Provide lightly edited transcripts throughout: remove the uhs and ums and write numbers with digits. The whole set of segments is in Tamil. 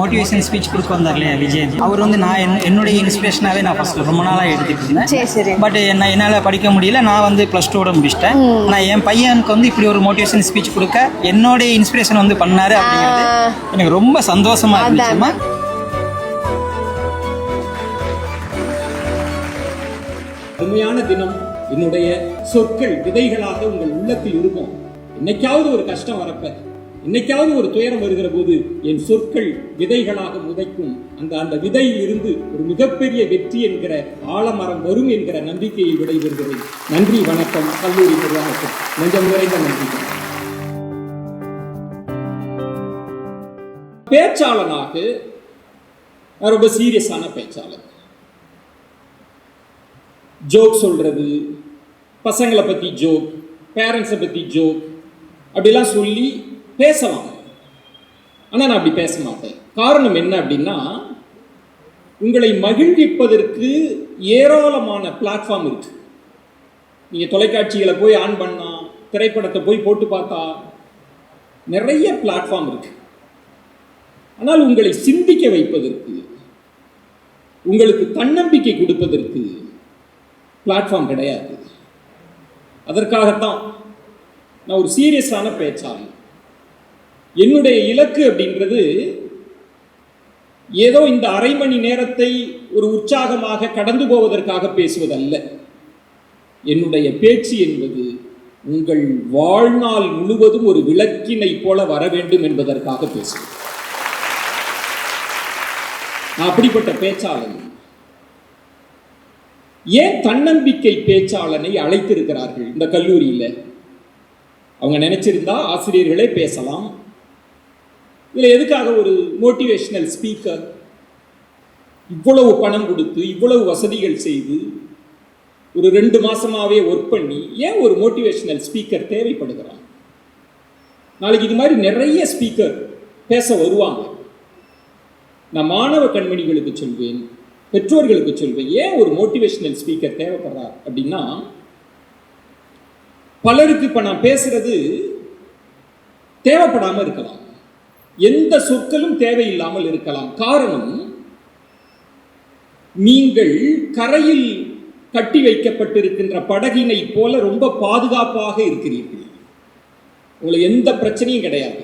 மோட்டிவேஷன் ஸ்பீச் கொடுக்க வந்தார் இல்லையா விஜய், அவர் வந்து நான் என்னுடைய இன்ஸ்பிரேஷனாகவே நான் ஃபர்ஸ்ட் ரொம்ப நாளாக எடுத்துகிட்டு இருந்தேன். பட் என்னால் படிக்க முடியல, நான் வந்து +2 முடிச்சிட்டேன். ஆனால் என் பையனுக்கு வந்து இப்படி ஒரு மோட்டிவேஷன் ஸ்பீச் கொடுக்க என்னுடைய இன்ஸ்பிரேஷன் வந்து பண்ணாரு அப்படிங்கிறது எனக்கு ரொம்ப சந்தோஷமா இருந்துச்சுமா. அருமையான தினம். என்னுடைய சொற்கள் விதைகளாக உங்கள் உள்ளத்தில் இருக்கும். இன்னைக்காவது ஒரு கஷ்டம் வரப்ப, இன்னைக்காவது ஒரு துயரம் வருகிற போது என் சொற்கள் விதைகளாக முதைக்கும். அந்த விதையில் இருந்து ஒரு மிகப்பெரிய வெற்றி என்கிற ஆலமரம் வரும் என்கிற நம்பிக்கையை விடைபெறுகிறேன். நன்றி, வணக்கம். கல்லூரி நிர்வாகத்தில் நெஞ்சம் நிறைந்த நன்றி. பேச்சாளனாக ரொம்ப சீரியஸான பேச்சாளர். ஜோக் சொல்றது, பசங்களை பத்தி ஜோக், பேரண்ட்ஸை பத்தி ஜோக் அப்படிலாம் சொல்லி பேசலாம். ஆனால் நான் அப்படி பேச மாட்டேன். காரணம் என்ன அப்படின்னா, உங்களை மகிழ்விப்பதற்கு ஏராளமான பிளாட்ஃபார்ம் இருக்கு. நீங்க தொலைக்காட்சிகளை போய் ஆன் பண்ணா, திரைப்படத்தை போய் போட்டு பார்த்தா நிறைய பிளாட்ஃபார்ம் இருக்கு. ஆனால் உங்களை சிந்திக்க வைப்பதற்கு, உங்களுக்கு தன்னம்பிக்கை கொடுப்பதற்கு பிளாட்ஃபார்ம் கிடையாது. அதற்காகத்தான் நான் ஒரு சீரியஸான பேச்சாளர். என்னுடைய இலக்கு அப்படின்றது ஏதோ இந்த அரை மணி நேரத்தை ஒரு உற்சாகமாக கடந்து போவதற்காக பேசுவதல்ல. என்னுடைய பேச்சு என்பது உங்கள் வாழ்நாள் முழுவதும் ஒரு விளக்கினை போல வர வேண்டும் என்பதற்காக பேசுவேன். நான் அப்படிப்பட்ட பேச்சாளன். ஏன் தன்னம்பிக்கை பேச்சாளனை அழைத்திருக்கிறார்கள் இந்த கல்லூரியில்? அவங்க நினைச்சிருந்தா ஆசிரியர்களே பேசலாம். இதில் எதுக்காக ஒரு மோட்டிவேஷனல் ஸ்பீக்கர் இவ்வளவு பணம் கொடுத்து, இவ்வளவு வசதிகள் செய்து, ஒரு 2 மாசமாவே ஒர்க் பண்ணி ஏன் ஒரு மோட்டிவேஷனல் ஸ்பீக்கர் தேவைப்படுகிறார்? நாளைக்கு இது மாதிரி நிறைய ஸ்பீக்கர் பேச வருவாங்க. நான் மாணவ கண்மணிகளுக்கு சொல்வேன், பெற்றோர்களுக்கு சொல்வேன், ஏன் ஒரு மோட்டிவேஷனல் ஸ்பீக்கர் தேவைப்படுறார் அப்படின்னா, பலருக்கு இப்ப நான் பேசுறது தேவைப்படாம இருக்கலாம், எந்த சொற்களும் தேவையில்லாமல் இருக்கலாம். காரணம், நீங்கள் கரையில் கட்டி வைக்கப்பட்டிருக்கின்ற படகினை போல ரொம்ப பாதுகாப்பாக இருக்கிறீர்கள். உங்களுக்கு எந்த பிரச்சனையும் கிடையாது.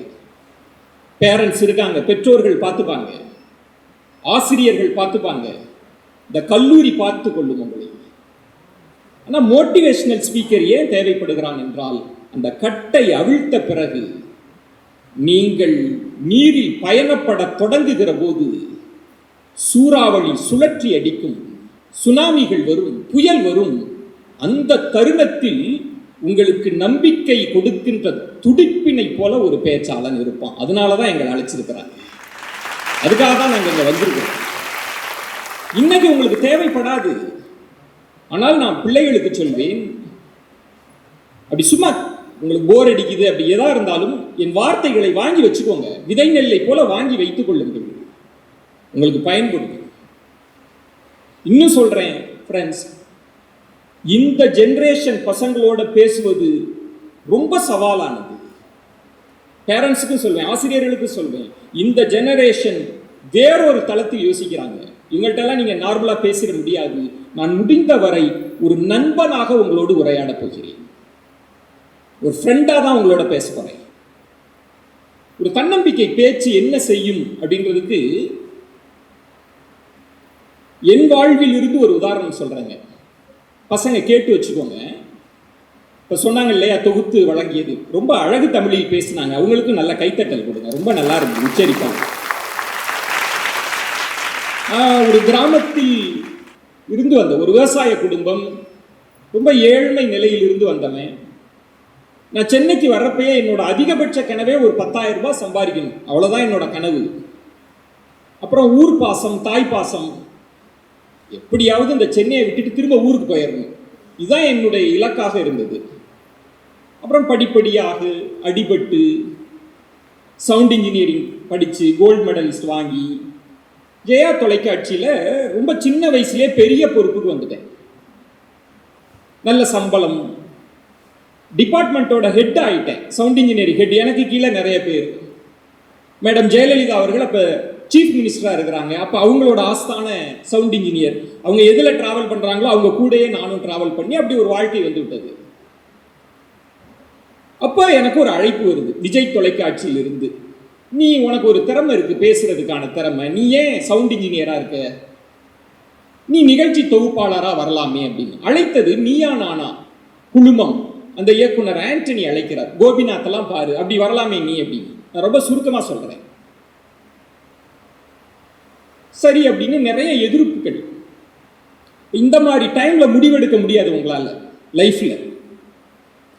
பேரண்ட்ஸ் இருக்காங்க, பெற்றோர்கள் பார்த்துப்பாங்க, ஆசிரியர்கள் பார்த்துப்பாங்க, இந்த கல்லூரி பார்த்து கொள்ளும் உங்களை. ஆனால் மோட்டிவேஷனல் ஸ்பீக்கர் ஏன் தேவைப்படுகிறான் என்றால், அந்த கட்டை அவிழ்த்த பிறகு நீங்கள் நீரில் பயணப்பட தொடங்குகிற போது சூறாவளி சுழற்றி அடிக்கும், சுனாமிகள் வரும், புயல் வரும். அந்த தருணத்தில் உங்களுக்கு நம்பிக்கை கொடுக்கின்ற துடிப்பினை போல ஒரு பேச்சாளன் இருப்பான். அதனாலதான் எங்களை அழைச்சிருக்கிறாங்க. அதுக்காக தான் நாங்கள் இங்கே வந்திருக்கிறோம். இன்னைக்கு உங்களுக்கு தேவைப்படாது. ஆனால் நான் பிள்ளைகளுக்கு சொல்வேன், அப்படி சும்மா உங்களுக்கு போர் அடிக்குது அப்படி எதா இருந்தாலும் என் வார்த்தைகளை வாங்கி வச்சுக்கோங்க. விதை நெல்லை போல வாங்கி வைத்துக் கொள்ளுங்கள், உங்களுக்கு பயன்படுது. இன்னும் சொல்றேன் ஃப்ரெண்ட்ஸ், இந்த ஜெனரேஷன் பசங்களோட பேசுவது ரொம்ப சவாலானது. பேரண்ட்ஸுக்கும் சொல்வேன், ஆசிரியர்களுக்கும் சொல்வேன், இந்த ஜெனரேஷன் வேறொரு தளத்தில் யோசிக்கிறாங்க. இவங்கள்ட்டெல்லாம் நீங்க நார்மலா பேசிட முடியாது. நான் முடிந்த வரை ஒரு நண்பனாக உங்களோடு உரையாட போகிறேன், ஒரு ஃப்ரெண்டா தான் உங்களோட பேச போறேன். ஒரு தன்னம்பிக்கை பேச்சு என்ன செய்யும் அப்படின்றதுக்கு என் வாழ்வில் இருந்து ஒரு உதாரணம் சொல்றேங்க. பசங்க கேட்டு வச்சுக்கோங்க. இப்ப சொன்னாங்க இல்லையா, தொகுத்து வழங்கியது ரொம்ப அழகு தமிழில் பேசினாங்க. அவங்களுக்கும் நல்ல கைத்தட்டல் கொடுங்க, ரொம்ப நல்லா இருக்கு உச்சரிப்பாங்க. ஒரு கிராமத்தில் இருந்து வந்த ஒரு விவசாய குடும்பம், ரொம்ப ஏழ்மை நிலையில் இருந்து வந்தவன். நான் சென்னைக்கு வர்றப்பயே என்னோட அதிகபட்ச கனவே ஒரு 10,000 ரூபாய் சம்பாதிக்கணும், அவ்வளவுதான் என்னோட கனவு. அப்புறம் ஊர் பாசம், தாய் பாசம், எப்படியாவது இந்த சென்னையை விட்டுட்டு திரும்ப ஊருக்கு போயிடணும், இதுதான் என்னுடைய இலக்காக இருந்தது. அப்புறம் படிப்படியாக அடிபட்டு சவுண்ட் இன்ஜினியரிங் படித்து கோல்டு மெடலிஸ்ட் வாங்கி ஜெயா தொலைக்காட்சியில் ரொம்ப சின்ன வயசுலேயே பெரிய பொறுப்புக்கு வந்துட்டேன். நல்ல சம்பளம், டிபார்ட்மெண்ட்டோட ஹெட் ஆகிட்டேன், சவுண்ட் இன்ஜினியரிங் ஹெட். எனக்கு கீழே நிறைய பேர். மேடம் ஜெயலலிதா அவர்கள் அப்போ சீஃப் மினிஸ்டரா இருக்கிறாங்க. அப்ப அவங்களோட ஆஸ்தான சவுண்ட் இன்ஜினியர், அவங்க எதுல டிராவல் பண்றாங்களோ அவங்க கூடயே நானும் டிராவல் பண்ணி அப்படி ஒரு வாழ்க்கை வந்து விட்டது. அப்ப எனக்கு ஒரு அழைப்பு வருது விஜய் தொலைக்காட்சியில் இருந்து, நீ உனக்கு ஒரு திறமை இருக்கு, பேசுறதுக்கான திறமை, நீ ஏன் சவுண்ட் இன்ஜினியரா இருக்க, நீ நிகழ்ச்சி தொகுப்பாளரா வரலாமே அப்படின்னு. அழைத்தது நீயா நானா குழுமம், அந்த இயக்குனர் ஆண்டனி அழைக்கிறார். கோபிநாத் எல்லாம் பாரு, அப்படி வரலாமே நீ அப்படின்னு. நான் ரொம்ப சுருக்கமா சொல்றேன். சரி அப்படின்னு நிறைய எதிர்ப்புகள். இந்த மாதிரி டைம்ல முடிவெடுக்க முடியாது உங்களால. லைஃப்ல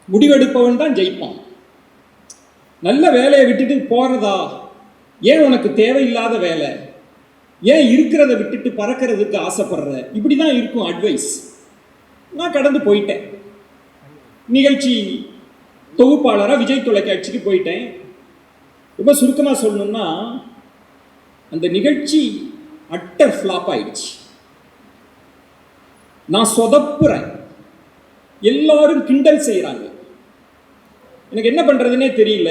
முடிவெடுப்பவன் தான் ஜெயிப்பான். நல்ல வேலையை விட்டுட்டு போறதா, ஏன் உனக்கு தேவையில்லாத வேலை, ஏன் இருக்கிறத விட்டுட்டு பறக்கிறதுக்கு ஆசைப்படுற, இப்படிதான் இருக்கும் அட்வைஸ். நான் கடந்து போயிட்டேன். நிகழ்ச்சி தொகுப்பாளரா விஜய் தொலைக்காட்சிக்கு போயிட்டேன். ரொம்ப சுருக்கமா சொல்லணும்னா அந்த நிகழ்ச்சி அட்டர் ஃப்ளாப் ஆயிடுச்சு. நான் சொதப்புறேன், எல்லாரும் கிண்டல் செய்யறாங்க, எனக்கு என்ன பண்றதுன்னே தெரியல.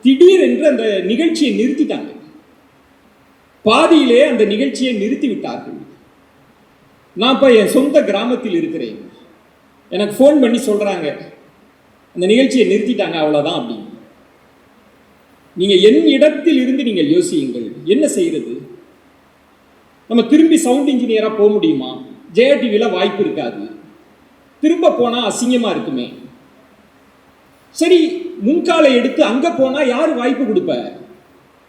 திடீரென்று அந்த நிகழ்ச்சியை நிறுத்திட்டாங்க. பாதியிலே அந்த நிகழ்ச்சியை நிறுத்தி விட்டார்கள். நான் இப்ப என் சொந்த கிராமத்தில் இருக்கிறேன். எனக்கு ஃபோன் பண்ணி சொல்றாங்க அந்த நிகழ்ச்சியை நிறுத்திட்டாங்க, அவ்வளவுதான் அப்படின்னு. நீங்க என் இடத்தில் இருந்து நீங்கள் யோசியுங்கள், என்ன செய்யறது? நம்ம திரும்பி சவுண்ட் இன்ஜினியரா போக முடியுமா? ஜெயா டிவில வாய்ப்பு இருக்காது. திரும்ப போனா அசிங்கமா இருக்குமே. சரி, முன்காலை எடுத்து அங்க போனா யார் வாய்ப்பு கொடுப்ப?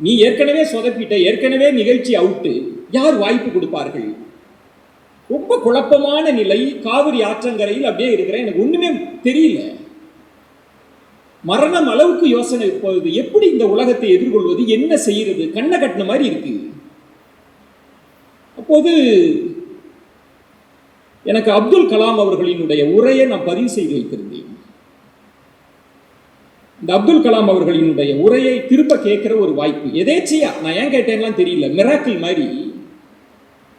நீ ஏற்கனவே சொதப்பிட்ட, ஏற்கனவே நிகழ்ச்சி அவுட்டு, யார் வாய்ப்பு கொடுப்பார்கள்? ரொம்ப குழப்பமான நிலை. காவிரி ஆற்றங்கரையில் அப்படியே இருக்கிறேன், எனக்கு ஒண்ணுமே தெரியல. மரணம் அளவுக்கு யோசனை போகுது. எப்படி இந்த உலகத்தை எதிர்கொள்வது, என்ன செய்யறது? கண்ணை கட்டின மாதிரி இருக்கு. அப்போது எனக்கு அப்துல் கலாம் அவர்களினுடைய உரையை நான் பதிவு செய்து வைத்திருந்தேன். இந்த அப்துல் கலாம் அவர்களினுடைய உரையை திரும்ப கேட்கிற ஒரு வாய்ப்பு எதேச்சையா, நான் ஏன் கேட்டேன்லாம் தெரியல, மிராக்கிள் மாதிரி.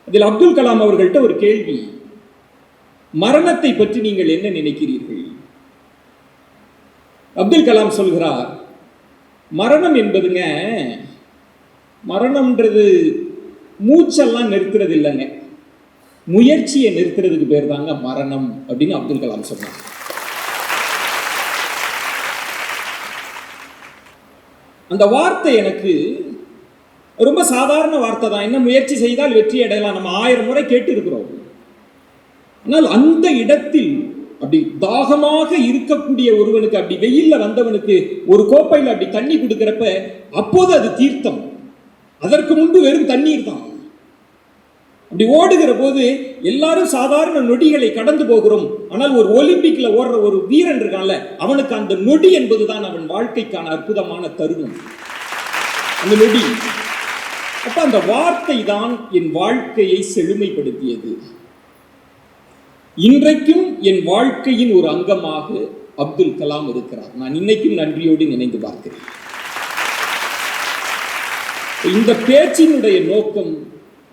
அதில் அப்துல் கலாம் அவர்கள்ட்ட ஒரு கேள்வி, மரணத்தை பற்றி நீங்கள் என்ன நினைக்கிறீர்கள்? அப்துல் கலாம் சொல்கிறார், மரணம் என்பதுங்க, மரணம்ன்றது மூச்செல்லாம் நிறுத்துறது இல்லைங்க, முயற்சியை நிறுத்துறதுக்கு பேர் தாங்க மரணம் அப்படின்னு அப்துல் கலாம் சொன்னார். அந்த வார்த்தை எனக்கு ரொம்ப சாதாரண வார்த்தை தான். என்ன முயற்சி செய்தால் வெற்றி அடையலாம், நம்ம 1000 முறை கேட்டு இருக்கிறோம். ஆனால் அந்த இடத்தில் அப்படி தாகமாக இருக்கக்கூடிய ஒருவனுக்கு, அப்படி வெயில்ல வந்தவனுக்கு ஒரு கோப்பையில் அப்படி தண்ணி கொடுக்கிறப்ப, அப்போது அது தீர்த்தம். அதற்கு முன்பு வெறும் தண்ணீர் தான். அப்படி ஓடுகிற போது எல்லாரும் சாதாரண நொடிகளை கடந்து போகிறோம். ஆனால் ஒரு ஒலிம்பிக்ல ஓடுற ஒரு வீரன் இருக்கான்ல, அவனுக்கு அந்த நொடி என்பதுதான் அவன் வாழ்க்கைக்கான அற்புதமான தருணம், அந்த நொடி. அப்ப அந்த வார்த்தை தான் என் வாழ்க்கையை செழுமைப்படுத்தியது. இன்றைக்கும் என் வாழ்க்கையின் ஒரு அங்கமாக அப்துல் கலாம் இருக்கிறார். நான் இன்னைக்கும் நன்றியோடு நினைந்து பார்க்கிறேன். இந்த பேச்சினுடைய நோக்கம்,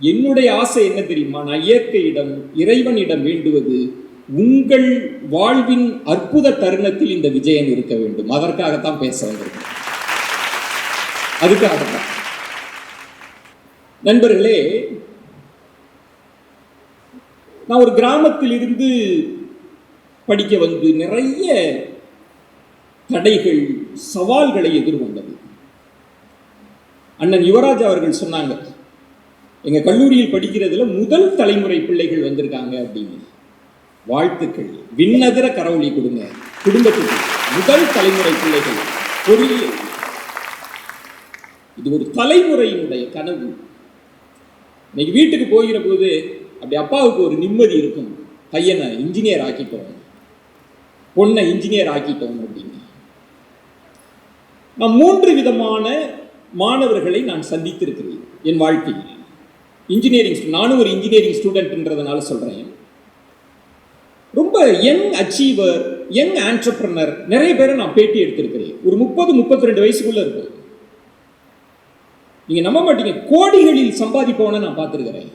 என்னுடைய ஆசை என்ன தெரியுமா? நான் இயற்கையிடம், இறைவனிடம் வேண்டுவது, உங்கள் வாழ்வின் அற்புத தருணத்தில் இந்த விஜயன் இருக்க வேண்டும். அதற்காகத்தான் பேச வந்திருக்கேன். அதுக்காகத்தான். நண்பர்களே, நான் ஒரு கிராமத்தில் இருந்து படிக்க வந்து நிறைய தடைகள், சவால்களை எதிர்கொண்டது. அண்ணன் யுவராஜ் அவர்கள் சொன்னாங்க, எங்க கல்லூரியில் படிக்கிறதுல முதல் தலைமுறை பிள்ளைகள் வந்திருக்காங்க அப்படின்னு. வாழ்த்துக்கள், விண்ணதிர கரவொலி கொடுங்க குடும்பத்துக்கு. முதல் தலைமுறை பிள்ளைகள் பொறியியல், இது ஒரு தலைமுறையினுடைய கனவு. இன்னைக்கு வீட்டுக்கு போகிற போது அப்படி அப்பாவுக்கு ஒரு நிம்மதி இருக்கும், பையனை இன்ஜினியர் ஆக்கிட்டோம், பொண்ணை இன்ஜினியர் ஆக்கிட்டோம் அப்படின்னு. நான் 3 விதமான மாணவர்களை நான் சந்தித்திருக்கிறேன் என் வாழ்க்கையில். இன்ஜினியரிங், நானும் ஒரு இன்ஜினியரிங் ஸ்டூடெண்ட்ன்றதுனால சொல்றேன். ரொம்ப யங் அச்சீவர், யங் ஆண்டர்பிரனர் நிறைய பேரை நான் பேட்டி எடுத்திருக்கிறேன். ஒரு 30-32 வயசுக்குள்ள இருக்கும். நீங்க நம்ப மாட்டீங்க, கோடிகளில் சம்பாதிப்பவனை நான் பார்த்திருக்கிறேன்.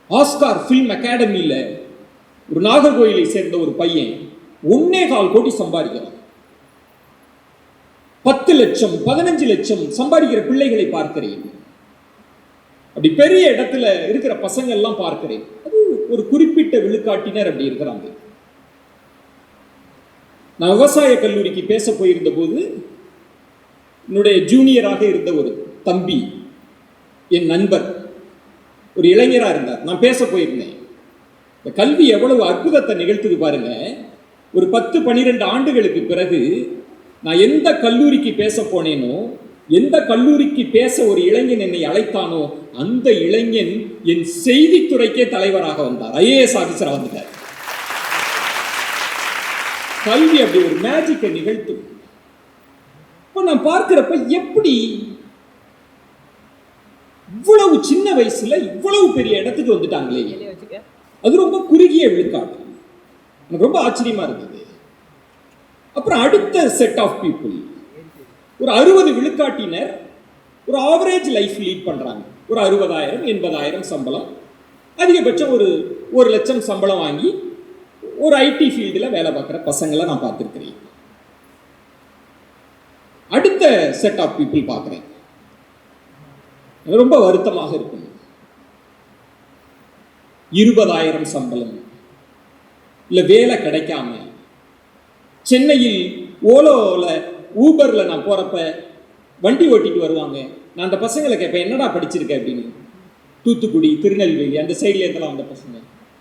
ஆஸ்கார் பிலிம் அகாடமியில ஒரு நாகர்கோயிலை சேர்ந்த ஒரு பையன் 1.25 கோடி சம்பாதிக்கிறான். 10 லட்சம் 15 லட்சம் சம்பாதிக்கிற பிள்ளைகளை பார்க்கிறேன். அப்படி பெரிய இடத்துல இருக்கிற பசங்க எல்லாம் பார்க்கிறேன். அது ஒரு குறிப்பிட்ட விழுக்காட்டினர் அப்படி இருக்கிறாங்க. நான் விவசாய கல்லூரிக்கு பேச போயிருந்த போது என்னுடைய ஜூனியராக இருந்த ஒரு தம்பி, என் நண்பர், ஒரு இளைஞராக இருந்தார். நான் பேச போயிருந்தேன். இந்த கல்வி எவ்வளவு அற்புதத்தை நிகழ்த்துது பாருங்க. ஒரு 10-12 ஆண்டுகளுக்கு பிறகு நான் எந்த கல்லூரிக்கு பேச போனேனோ, எந்த கல்லூரிக்கு பேச ஒரு இளைஞன் என்னை அழைத்தானோ, அந்த இளைஞன் என் செய்தித்துறைக்கே தலைவராக வந்தார், IAS ஆபீசரா வந்துட்டார். கல்வி அப்படி ஒரு மேஜிக்கை நிகழ்த்தும். இப்ப நான் பார்க்கிறப்ப எப்படி இவ்வளவு சின்ன வயசுல இவ்வளவு பெரிய இடத்துக்கு வந்துட்டாங்களே, அது ரொம்ப குறுகிய விழுக்காடு. எனக்கு ரொம்ப ஆச்சரியமா இருந்தது. அப்புறம் அடுத்த செட் ஆஃப் பீப்புள், ஒரு 60 விழுக்காட்டினர் ஒரு ஆவரேஜ் லைஃப் லீட் பண்றாங்க. ஒரு 60,000-80,000 சம்பளம், அதிகபட்சம் ஒரு 1,00,000 சம்பளம் வாங்கி ஒரு ஐடி ஃபீல்டில் வேலை பார்க்குற பசங்களை நான் பார்த்துருக்கிறேன். அடுத்த செட் ஆஃப் பீப்புள் பார்க்குறேன். ரொம்ப வருத்தமாக இருக்கும். 20,000 சம்பளம், இல்லை வேலை கிடைக்காம சென்னையில் ஓலோவில் ஊபரில் நான் போகிறப்ப வண்டி ஓட்டிட்டு வருவாங்க. நான் அந்த பசங்களை கேட்பேன், என்னடா படிச்சிருக்க அப்படின்னு. தூத்துக்குடி, திருநெல்வேலி அந்த சைட்ல இருந்தெல்லாம் அந்த பசங்க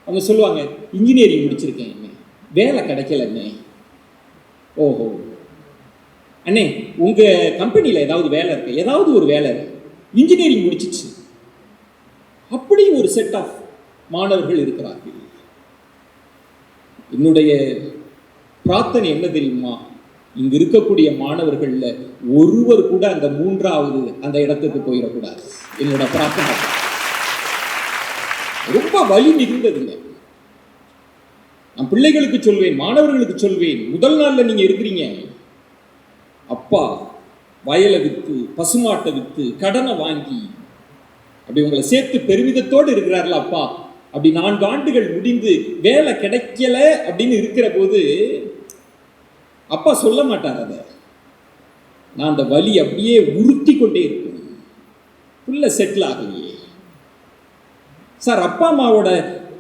அவங்க சொல்லுவாங்க, இன்ஜினியரிங் முடிச்சிருக்கேன், வேலை கிடைக்கலண்ணே. ஓஹோ அண்ணே, உங்கள் கம்பெனியில் ஏதாவது வேலை இருக்கு? ஏதாவது ஒரு வேலை இருக்கு, இன்ஜினியரிங் முடிச்சிச்சு. அப்படி ஒரு செட் ஆஃப் மாணவர்கள் இருக்கிறார்கள். என்னுடைய பிரார்த்தனை என்ன தெரியுமா? இங்க இருக்கக்கூடிய மாணவர்கள்ல ஒருவர் கூட அந்த 3வது அந்த இடத்துக்கு போயிடக்கூடாது. என்னோட பிரார்த்தனை ரொம்ப வலி மிகுந்ததுங்க. நான் பிள்ளைகளுக்கு சொல்வேன், மாணவர்களுக்கு சொல்வேன், முதல் நாள்ல நீங்க இருக்கிறீங்க, அப்பா வயலை வித்து, பசுமாட்டை வித்து, கடனை வாங்கி அப்படி உங்களை சேர்த்து பெருமிதத்தோடு இருக்கிறார்கள் அப்பா. அப்படி 4 ஆண்டுகள் முடிந்து வேலை கிடைக்கல அப்படின்னு இருக்கிற போது அப்பா சொல்ல மாட்டார். அதை நான் அந்த வலி அப்படியே உறுத்தி கொண்டே இருக்கேன். புள்ள செட்டில் ஆகலையே சார். அப்பா அம்மாவோட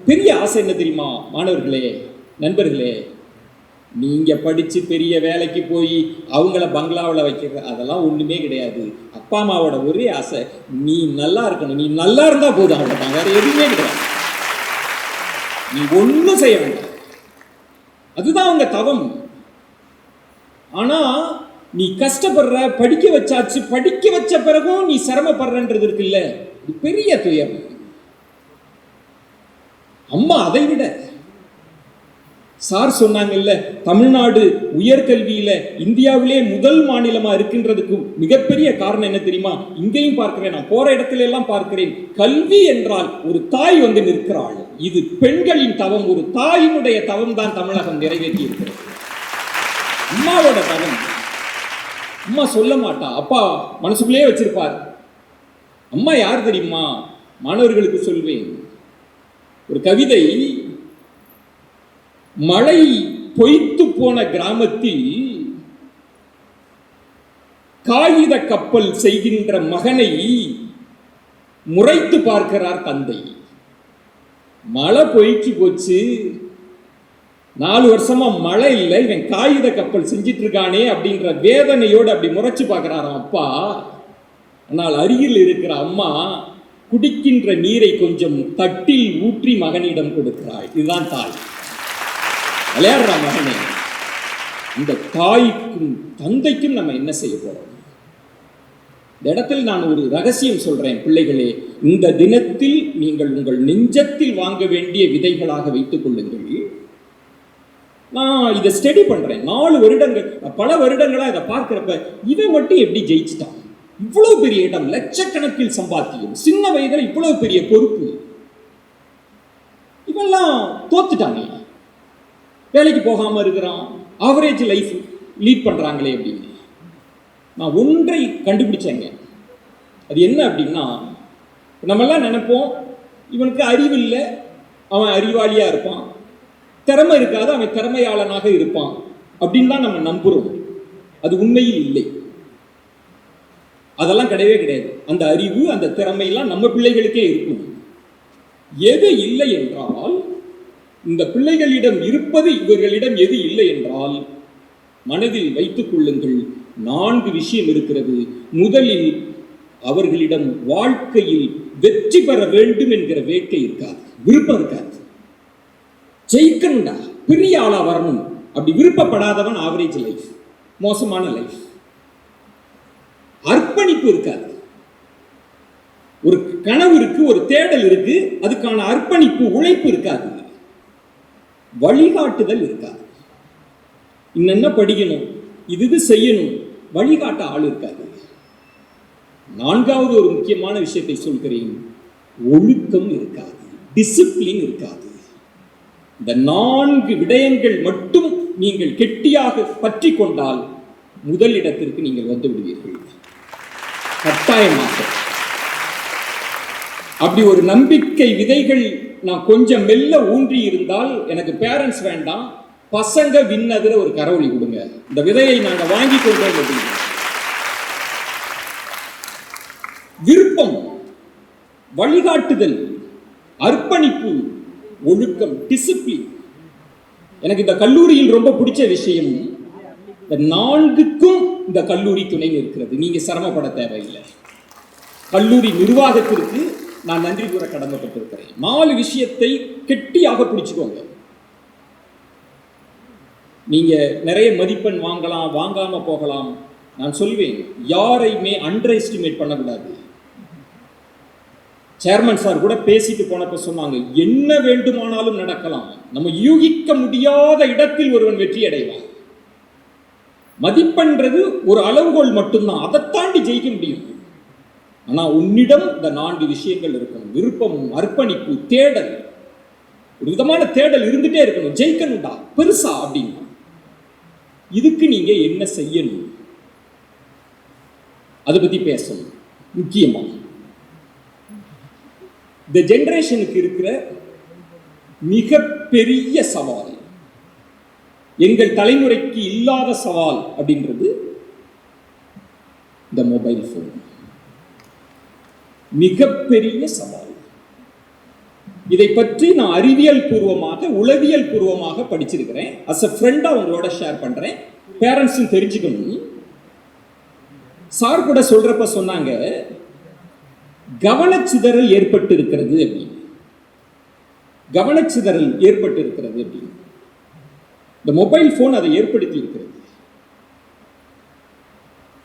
பெரிய ஆசை என்ன தெரியுமா? மாணவர்களே, நண்பர்களே, நீங்க படிச்சு பெரிய வேலைக்கு போய் அவங்கள பங்களாவில் வைக்கிற அதெல்லாம் ஒண்ணுமே கிடையாது. அப்பா அம்மாவோட ஒரே ஆசை நீ நல்லா இருக்கணும், நீ நல்லா இருந்தா போதும், அவ்வளவுதான், வேற எதுவுமே கிடையாது. நீ ஒன்றும் செய்ய வேண்டாம், அதுதான் அவங்க தவம். ஆனா நீ கஷ்டப்படுற, படிக்க வச்சாச்சு, படிக்க வச்ச பிறகும் நீ சிரமப்படுறன்றது இருக்குல்ல, இது பெரிய துயரம். அம்மா அதை விட சார் சொன்னாங்கல்ல, தமிழ்நாடு உயர்கல்வியில இந்தியாவிலே முதல் மாநிலமா இருக்கின்றதுக்கு மிகப்பெரிய காரணம் என்ன தெரியுமா? இங்கேயும் பார்க்கிறேன், நான் போற இடத்துல எல்லாம் பார்க்கிறேன், கல்வி என்றால் ஒரு தாய் வந்து நிற்கிறாள். இது பெண்களின் தவம், ஒரு தாயினுடைய தவம் தான் தமிழகம் நிறைவேற்றி இருக்கிறது. அம்மாவோட தவம். அம்மா சொல்ல மாட்டா, அப்பா மனசுக்குள்ளே வச்சிருப்பார். அம்மா யார் தெரியுமா? மாணவர்களுக்கு சொல்வேன், ஒரு கவிதை, மழை பொய்த்து போன கிராமத்தில் காகித கப்பல் செய்கின்ற மகனை முறைத்து பார்க்கிறார் தந்தை. மழை பொய்ச்சு போச்சு, 4 வருஷமா மழை இல்லை, இவன் காகித கப்பல் செஞ்சிட்டு இருக்கானே அப்படின்ற வேதனையோடு அப்படி முறைச்சு பார்க்கிறாராம் அப்பா. ஆனால் அருகில் இருக்கிற அம்மா குடிக்கின்ற நீரை கொஞ்சம் தட்டில் ஊற்றி மகனிடம் கொடுக்கிறாள். இதுதான் தாய். விளையாடுற மகனே, இந்த தாய்க்கும் தந்தைக்கும் நம்ம என்ன செய்ய போறோம்? இந்த இடத்தில் நான் ஒரு ரகசியம் சொல்றேன் பிள்ளைகளே, இந்த தினத்தில் நீங்கள் உங்கள் நெஞ்சத்தில் வாங்க வேண்டிய விதைகளாக வைத்துக் கொள்ளுங்கள். நான் இதை ஸ்டடி பண்றேன் 4 வருடங்கள், பல வருடங்களா இதை பார்க்கிறப்ப இவன் மட்டும் எப்படி ஜெயிச்சிட்டான்? இவ்வளவு பெரிய இடம், லட்சக்கணக்கில் சம்பாத்தியம், சின்ன வயதில் இவ்வளவு பெரிய பொறுப்பு, இவெல்லாம் தோத்துட்டாங்க, வேலைக்கு போகாம இருக்கிறான், ஆவரேஜ் லைஃப் லீட் பண்றாங்களே அப்படின்னு. நான் ஒன்றை கண்டுபிடிச்சேங்க. அது என்ன அப்படின்னா, நம்ம எல்லாம் நினைப்போம் இவனுக்கு அறிவு இல்லை, அவன் அறிவாளியா இருப்பான், திறமை இருக்காது, அவன் திறமையாளனாக இருப்பான் அப்படின்னு தான் நம்ம நம்புறோம். அது உண்மையில் இல்லை. அதெல்லாம் கிடையவே கிடையாது. அந்த அறிவு, அந்த திறமையெல்லாம் நம்ம பிள்ளைகளுக்கே இருக்கும். எது இல்லை என்றால், இந்த பிள்ளைகளிடம் இருப்பது இவர்களிடம் எது இல்லை என்றால், மனதில் வைத்துக் கொள்ளுங்கள், 4 விஷயம் இருக்கிறது. முதலில் அவர்களிடம் வாழ்க்கையில் வெற்றி பெற வேண்டும் என்கிற வேட்கை இருக்காது, விருப்பம் இருக்காது. ஜெயிக்கணும்டா, பெரிய ஆளா வரணும் அப்படி விருப்பப்படாதவன் ஆவரேஜ் லைஃப், மோசமான லைஃப். அர்ப்பணிப்பு இருக்காது. ஒரு கனவு இருக்கு, ஒரு தேடல் இருக்கு, அதுக்கான அர்ப்பணிப்பு, உழைப்பு இருக்காது. வழிகாட்டுதல் இருக்காது. இன்னென்ன படிக்கணும், இது செய்யணும், வழிகாட்ட ஆள் இருக்காது. 4வது ஒரு முக்கியமான விஷயத்தை சொல்கிறேன், ஒழுக்கம் இருக்காது, டிசிப்ளின் இருக்காது. இந்த 4 விடயங்கள் மட்டும் நீங்கள் கெட்டியாக பற்றி கொண்டால் முதல் இடத்திற்கு நீங்கள் வந்து விடுவீர்கள், கட்டாயமாக. அப்படி ஒரு நம்பிக்கை விதைகள் நான் கொஞ்சம் மெல்ல ஊன்றி இருந்தால், எனக்கு பேரண்ட்ஸ் வேண்டாம், பசங்க விண்ணதுல ஒரு கரவொலி கொடுங்க, இந்த விதையை நாங்கள் வாங்கி கொண்டோம். விருப்பம், வழிகாட்டுதல், அர்ப்பணிப்பு, ஒழுக்கம், டிசிப்ளின். எனக்கு இந்த கல்லூரியில் ரொம்ப பிடிச்ச விஷயம், இந்த 4க்கும் இந்த கல்லூரி துணை இருக்கிறது. நீங்க சிரமப்பட தேவையில்லை. கல்லூரி நிர்வாகத்திற்கு நான் நன்றி கூற கடமைப்பட்டிருக்கிறேன். 4 விஷயத்தை கெட்டியாக பிடிச்சுக்கோங்க. நீங்க நிறைய மதிப்பெண் வாங்கலாம், வாங்காம போகலாம். நான் சொல்வேன், யாரையுமே அண்டர் எஸ்டிமேட் பண்ணக்கூடாது. சேர்மன் சார் கூட பேசிட்டு போனப்ப சொன்னாங்க, என்ன வேண்டுமானாலும் நடக்கலாம், நம்ம யூகிக்க முடியாத இடத்தில் ஒருவன் வெற்றி அடைவான். மதிப்பென்றது ஒரு அளவுகோல் மட்டும்தான், அதை தாண்டி ஜெயிக்க முடியும். ஆனா உன்னிடம் இந்த 4 விஷயங்கள் இருக்கணும். விருப்பம், அர்ப்பணிப்பு, தேடல். ஒரு விதமான தேடல் இருந்துட்டே இருக்கணும். ஜெயிக்கணும்டா, பெருசா அப்படின்னா இதுக்கு நீங்க என்ன செய்யணும், அதை பத்தி பேசணும். முக்கியமா இந்த ஜெனரேஷனுக்கு இருக்கிற மிகப்பெரிய சவால், எங்கள் தலைமுறைக்கு இல்லாத சவால் அப்படின்றது இந்த மொபைல் போன். மிகப்பெரிய சவால். இதை பற்றி நான் அறிவியல் பூர்வமாக, உளவியல் பூர்வமாக படிச்சிருக்கிறேன். அஸ் அ ஃப்ரெண்டா உங்களோட ஷேர் பண்றேன், பேரண்ட்ஸும் தெரிஞ்சுக்கணும். சார் கூட சொல்றப்ப சொன்னாங்க, கவனச்சிதறல் ஏற்பட்டு இருக்கிறது அப்படின்னு. கவனச்சிதறல் ஏற்பட்டு இருக்கிறது அப்படின்னு இந்த மொபைல் போன் அதை ஏற்படுத்தி இருக்கிறது.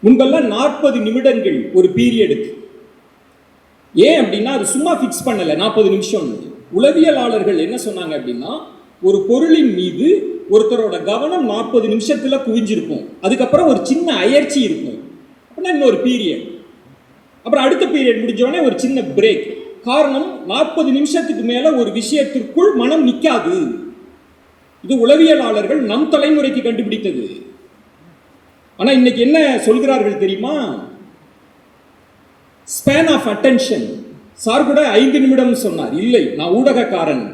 முன்பெல்லாம் 40 நிமிடங்கள் ஒரு பீரியடுக்கு. ஏன் அப்படின்னா அது சும்மா ஃபிக்ஸ் பண்ணல 40 நிமிஷம். உளவியலாளர்கள் என்ன சொன்னாங்க அப்படின்னா, ஒரு பொருளின் மீது ஒருத்தரோட கவனம் 40 நிமிஷத்துல குவிஞ்சிருக்கும், அதுக்கப்புறம் ஒரு சின்ன அயற்சி இருக்கும், அப்படின்னா இன்னொரு பீரியட், அப்புறம் அடுத்த பீரியட் முடிஞ்சோடனே ஒரு சின்ன பிரேக். காரணம், 40 நிமிஷத்துக்கு மேல ஒரு விஷயத்திற்குள் மனம் நிற்காது. இது உளவியலாளர்கள் நம் தலைமுறைக்கு கண்டுபிடித்தது. ஆனா இன்னைக்கு என்ன சொல்கிறார்கள் தெரியுமா? Span of attention. சார் கூட 5 நிமிடம் சொன்னார். இல்லை, நான் ஊடகக்காரன்,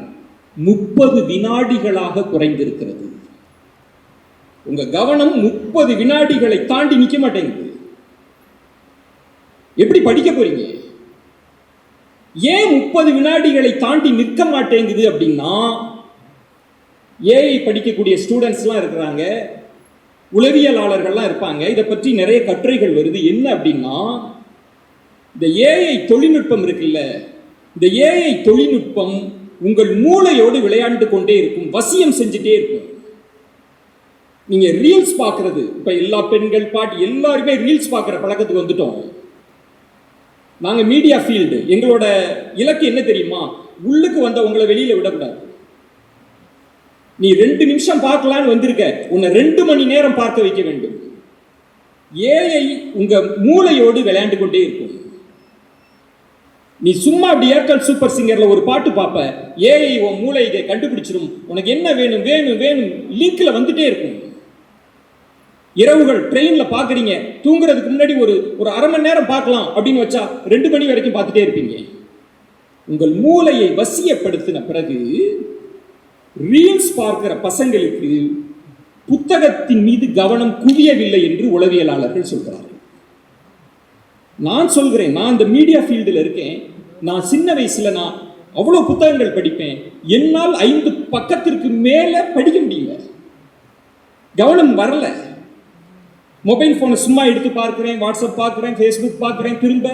30 வினாடிகளாக குறைந்திருக்கிறது. உங்க கவனம் 30 வினாடிகளை தாண்டி நிற்க மாட்டேங்குது. எப்படி படிக்க போறீங்க? ஏன் 30 வினாடிகளை தாண்டி நிற்க மாட்டேங்குது அப்படின்னா, ஏஐ படிக்கக்கூடிய ஸ்டூடெண்ட்ஸ்லாம் இருக்கிறாங்க, உளவியலாளர்கள்லாம் இருப்பாங்க. இதை பற்றி நிறைய கட்டுரைகள் வருது. என்ன அப்படின்னா, இந்த ஏஐ தொழில்நுட்பம் இருக்குல்ல, இந்த ஏஐ தொழில்நுட்பம் உங்கள் மூளையோடு விளையாண்டு கொண்டே இருக்கும், வசியம் செஞ்சுட்டே இருக்கும். நீங்க ரீல்ஸ் பார்க்கறது, இப்ப எல்லா பெண்கள் பாட்டு எல்லாருமே ரீல்ஸ் பார்க்குற பழக்கத்துக்கு வந்துட்டோம். நாங்கள் மீடியா ஃபீல்டு, எங்களோட இலக்கு என்ன தெரியுமா? உள்ளுக்கு வந்த உங்களை வெளியில விடக்கூடாது. நீ 2 நிமிஷம் பார்க்கலான்னு வந்திருக்க, உன்னை 2 மணி நேரம் பார்க்க வைக்க வேண்டும். ஏஐ உங்க மூளையோடு விளையாண்டு கொண்டே இருக்கும். நீ சும்மா அப்படி ஏர்டெல் சூப்பர் சிங்கர்ல ஒரு பாட்டு பார்ப்ப, ஏஐ உன் மூளை இதை கண்டுபிடிச்சிடும். உனக்கு என்ன வேணும் வேணும் வேணும் லிங்க்ல வந்துட்டே இருக்கும். இரவுகள் ட்ரெயின்ல பாக்குறீங்க, தூங்குறதுக்கு முன்னாடி ஒரு அரை மணி நேரம் பார்க்கலாம் அப்படின்னு வச்சா 2 மணி வரைக்கும் பார்த்துட்டே இருப்பீங்க. உங்கள் மூளையை வசியப்படுத்தின பிறகு ரீல்ஸ் பார்க்கிற பசங்களுக்கு புத்தகத்தின் மீது கவனம் குவியவில்லை என்று உளவியலாளர்கள் சொல்கிறார்கள். நான் சொல்கிறேன், நான் இந்த மீடியா ஃபீல்டில் இருக்கேன். நான் சின்ன வயசுல நான் அவ்வளோ புத்தகங்கள் படிப்பேன். என்னால் 5 பக்கத்திற்கு மேல படிக்க முடியல, கவனம் வரல. மொபைல் போனை சும்மா எடுத்து பார்க்கிறேன், வாட்ஸ்அப் பார்க்கிறேன், ஃபேஸ்புக் பார்க்கிறேன் திரும்ப.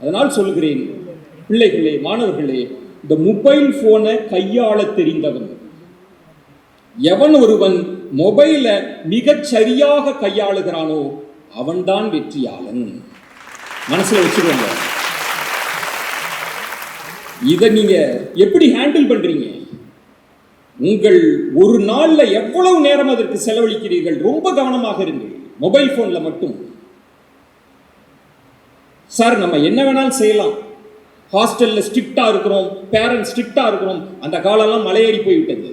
அதனால் சொல்கிறேன், பிள்ளைகளே, மாணவர்களே, இந்த மொபைல் போனை கையாள தெரிந்தவன் எவன் ஒருவன் மொபைல மிகச் சரியாக கையாளுகிறானோ அவன்தான் வெற்றியாளன். மனசுல வச்சுக்கோங்க. இதை நீங்க எப்படி ஹேண்டில் பண்றீங்க? உங்கள் ஒரு நாள்ல எவ்வளவு நேரம் அதற்கு செலவழிக்கிறீர்கள்? ரொம்ப கவனமாக இருங்கள். மொபைல் போன்ல மட்டும். சார், நம்ம என்ன வேணாலும் செய்யலாம். ஹாஸ்டல்ல ஸ்ட்ரிக்டா இருக்கிறோம், பேரண்ட்ஸ் ஸ்ட்ரிக்டா இருக்கிறோம். அந்த காலம்லாம் மலையேறி போய்விட்டது.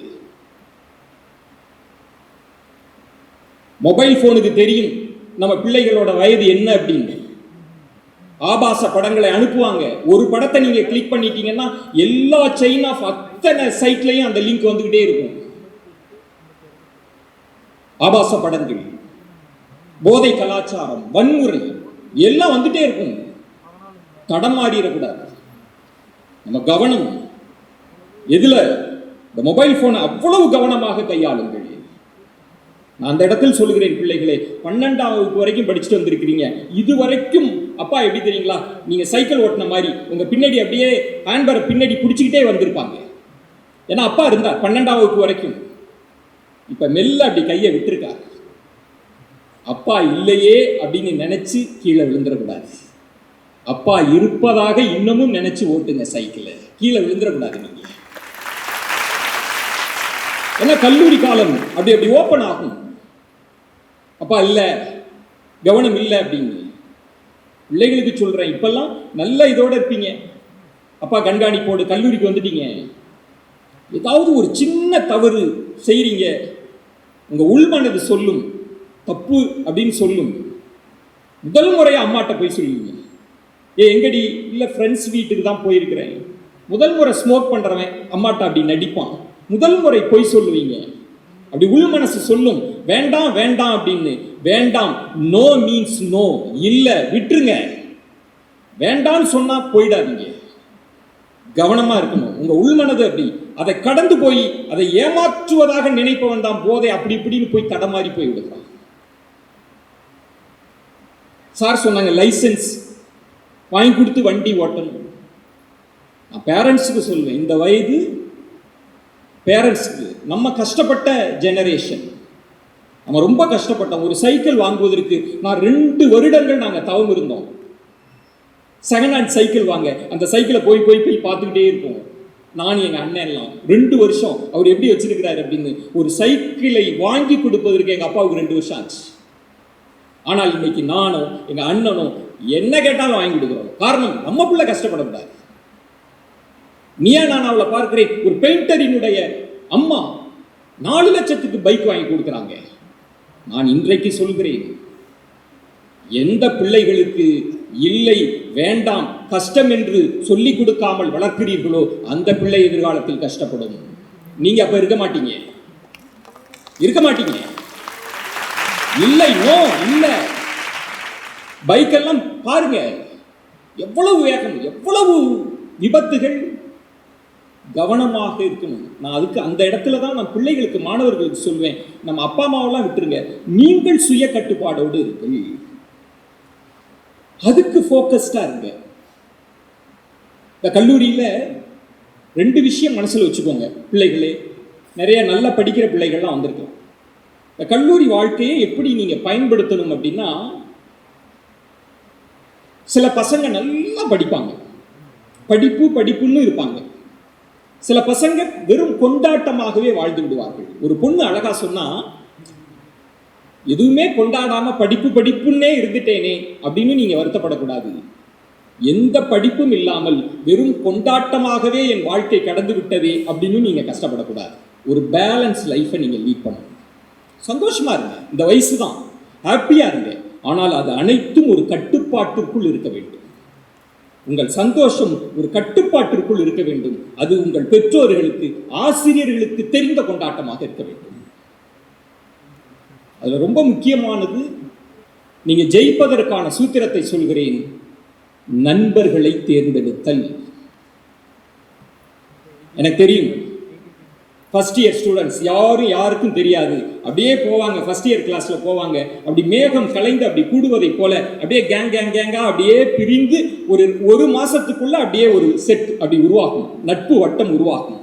மொபைல் போனுக்கு தெரியும் நம்ம பிள்ளைகளோட வயது என்ன அப்படின்னு. ஆபாச படங்களை அனுப்புவாங்க. ஒரு படத்தை நீங்க கிளிக் பண்ணிட்டீங்கன்னா எல்லா செயின் ஆஃப் அத்தனை சைட்லயும் அந்த லிங்க் வந்துகிட்டே இருக்கும். ஆபாச படங்கள், போதை கலாச்சாரம், வன்முறை எல்லாம் வந்துட்டே இருக்கும். தடமாறிடக்கூடாது. நம்ம கவனம் எதுல? இந்த மொபைல் போனை அவ்வளவு கவனமாக கையாளுங்கள். நான் அந்த இடத்தில் சொல்லுகிறேன், பிள்ளைகளே, 12ஆம் வகுப்பு வரைக்கும் படிச்சுட்டு வந்திருக்கிறீங்க. இதுவரைக்கும் அப்பா எப்படி தெரியுங்களா, நீங்க சைக்கிள் ஓட்டின மாதிரி உங்க பின்னாடி அப்படியே ஹேண்ட்பரை பின்னாடி பிடிச்சிக்கிட்டே வந்திருப்பாங்க. ஏன்னா அப்பா இருந்தார் 12ஆம் வகுப்பு வரைக்கும். இப்ப மெல்ல அப்படி கையை விட்டுருக்காரு. அப்பா இல்லையே அப்படின்னு நினைச்சு கீழே விழுந்துடக்கூடாது. அப்பா இருப்பதாக இன்னமும் நினைச்சு ஓட்டுங்க சைக்கிளை. கீழே விழுந்துடக்கூடாது நீங்க. ஏன்னா கல்லூரி காலம் அப்படி அப்படி ஓப்பன் ஆகும். அப்பா இல்ல, கவனம் இல்லை அப்படின்னு பிள்ளைகளுக்கு சொல்றேன். இப்பெல்லாம் நல்ல இதோட இருப்பீங்க, அப்பா கண்காணிப்போடு கல்லூரிக்கு வந்துட்டீங்க. ஏதாவது ஒரு சின்ன தவறு செய்றீங்க, உங்க உள்மனது சொல்லும் தப்பு அப்படின்னு சொல்லும். முதல் முறையா அம்மாட்ட போய் சொல்லுவீங்க, எங்கடி? இல்ல ஃப்ரெண்ட்ஸ் வீட்டுக்கு தான் போயிருக்கிறேன். முதல் முறை ஸ்மோக் பண்றவன் அம்மாட்ட அப்படி நடிப்பான். முதல் முறை போய் சொல்லுவீங்க. அப்படி உள் மனசு சொல்லும் வேண்டாம் வேண்டாம் அப்படின்னு. வேண்டாம், நோ மீன்ஸ் நோ. இல்ல, விட்டுருங்க. வேண்டாம்னு சொன்னா போயிடாதீங்க. கவனமா இருக்கணும். உங்க உள்மனது அப்படி அதை கடந்து போய் அதை ஏமாற்றுவதாக நினைப்பவன் தான் போதை அப்படி இப்படின்னு போய் தடமாறி போய் விடுறான். சார் சொன்னாங்க லைசன்ஸ் வாங்கி கொடுத்து வண்டி ஓட்டணும். நான் பேரண்ட்ஸுக்கு சொல்லுவேன், இந்த வயது பேரண்ட்ஸுக்கு. நம்ம கஷ்டப்பட்ட ஜெனரேஷன், நம்ம ரொம்ப கஷ்டப்பட்டோம். ஒரு சைக்கிள் வாங்குவதற்கு நான் 2 வருடங்கள் நாங்கள் தவம் இருந்தோம். செகண்ட் ஹேண்ட் சைக்கிள் வாங்க. அந்த சைக்கிளை போய் போய் போய் பார்த்துக்கிட்டே இருப்போம். நான் எங்கள் அண்ணன் எல்லாம் 2 வருஷம் அவர் எப்படி வச்சிருக்கிறாரு அப்படின்னு. ஒரு சைக்கிளை வாங்கி கொடுப்பதற்கு எங்கள் அப்பாவுக்கு 2 வருஷம் ஆச்சு. ஆனால் இன்னைக்கு நானும் எங்கள் அண்ணனும் என்ன கேட்டாலும் வாங்கி கொடுக்குறோம். காரணம், நம்ம பிள்ளை கஷ்டப்படக்கூடாது. நீயா நான் அவளை பார்க்கிறேன், ஒரு பெயிண்டரினுடைய அம்மா 4 லட்சத்துக்கு பைக் வாங்கி கொடுக்குறாங்க. நான் இன்றைக்கு சொல்கிறேன், எந்த பிள்ளைகளுக்கு இல்லை, வேண்டாம், கஷ்டம் என்று சொல்லிக் கொடுக்காமல் வளர்க்கிறீர்களோ அந்த பிள்ளை எதிர்காலத்தில் கஷ்டப்படும். நீங்க அப்ப இருக்க மாட்டீங்க. இல்லை, நோ, இல்ல. பைக்கெல்லாம் பாருங்க, எவ்வளவு வேகம், எவ்வளவு விபத்துகள். கவனமாக இருக்கணும். நான் அதுக்கு அந்த இடத்துல தான் நான் பிள்ளைகளுக்கு, மாணவர்களுக்கு சொல்வேன், நம்ம அப்பா அம்மாவெல்லாம் விட்டுருங்க, நீங்கள் சுய கட்டுப்பாடோடு இருங்கள். அதுக்கு ஃபோக்கஸ்டா இருங்க. இந்த கல்லூரியில 2 விஷயம் மனசுல வச்சுக்கோங்க பிள்ளைகளே. நிறைய நல்லா படிக்கிற பிள்ளைகள்லாம் வந்திருக்கலாம். இந்த கல்லூரி வாழ்க்கையை எப்படி நீங்க பயன்படுத்தணும் அப்படின்னா, சில பசங்க நல்லா படிப்பாங்க, படிப்புன்னு இருப்பாங்க. சில பசங்க வெறும் கொண்டாட்டமாகவே வாழ்ந்து விடுவார்கள். ஒரு பொண்ணு அழகா சொன்னா, எதுவுமே கொண்டாடாம படிப்புன்னே இருந்துட்டேனே அப்படின்னு நீங்க வருத்தப்படக்கூடாது. எந்த படிப்பும் இல்லாமல் வெறும் கொண்டாட்டமாகவே என் வாழ்க்கை கடந்து விட்டதே அப்படின்னு நீங்க கஷ்டப்படக்கூடாது. ஒரு பேலன்ஸ் லைஃபை நீங்க லீட் பண்ணணும். சந்தோஷமா இருங்க, இந்த வயசு தான், ஹாப்பியா இருங்க. ஆனால் அது அனைத்தும் ஒரு கட்டுப்பாட்டிற்குள் இருக்க வேண்டும். உங்கள் சந்தோஷம் ஒரு கட்டுப்பாட்டிற்குள் இருக்க வேண்டும். அது உங்கள் பெற்றோர்களுக்கு, ஆசிரியர்களுக்கு தெரிந்த கொண்டாட்டமாக இருக்க வேண்டும். அதுல ரொம்ப முக்கியமானது நீங்க ஜெயிப்பதற்கான சூத்திரத்தை சொல்கிறேன். நண்பர்களை தேர்ந்தெடுத்தல். எனக்கு தெரியும், ஃபர்ஸ்ட் இயர் ஸ்டூடெண்ட்ஸ் யாருக்கும் தெரியாது. அப்படியே போவாங்க, ஃபர்ஸ்ட் இயர் கிளாஸ்ல போவாங்க, அப்படி மேகம் கலைந்து அப்படி கூடுவதை போல அப்படியே கேங்கா அப்படியே பிரிந்து ஒரு மாசத்துக்குள்ள அப்படியே ஒரு செட் அப்படி உருவாகும், நட்பு வட்டம் உருவாகும்.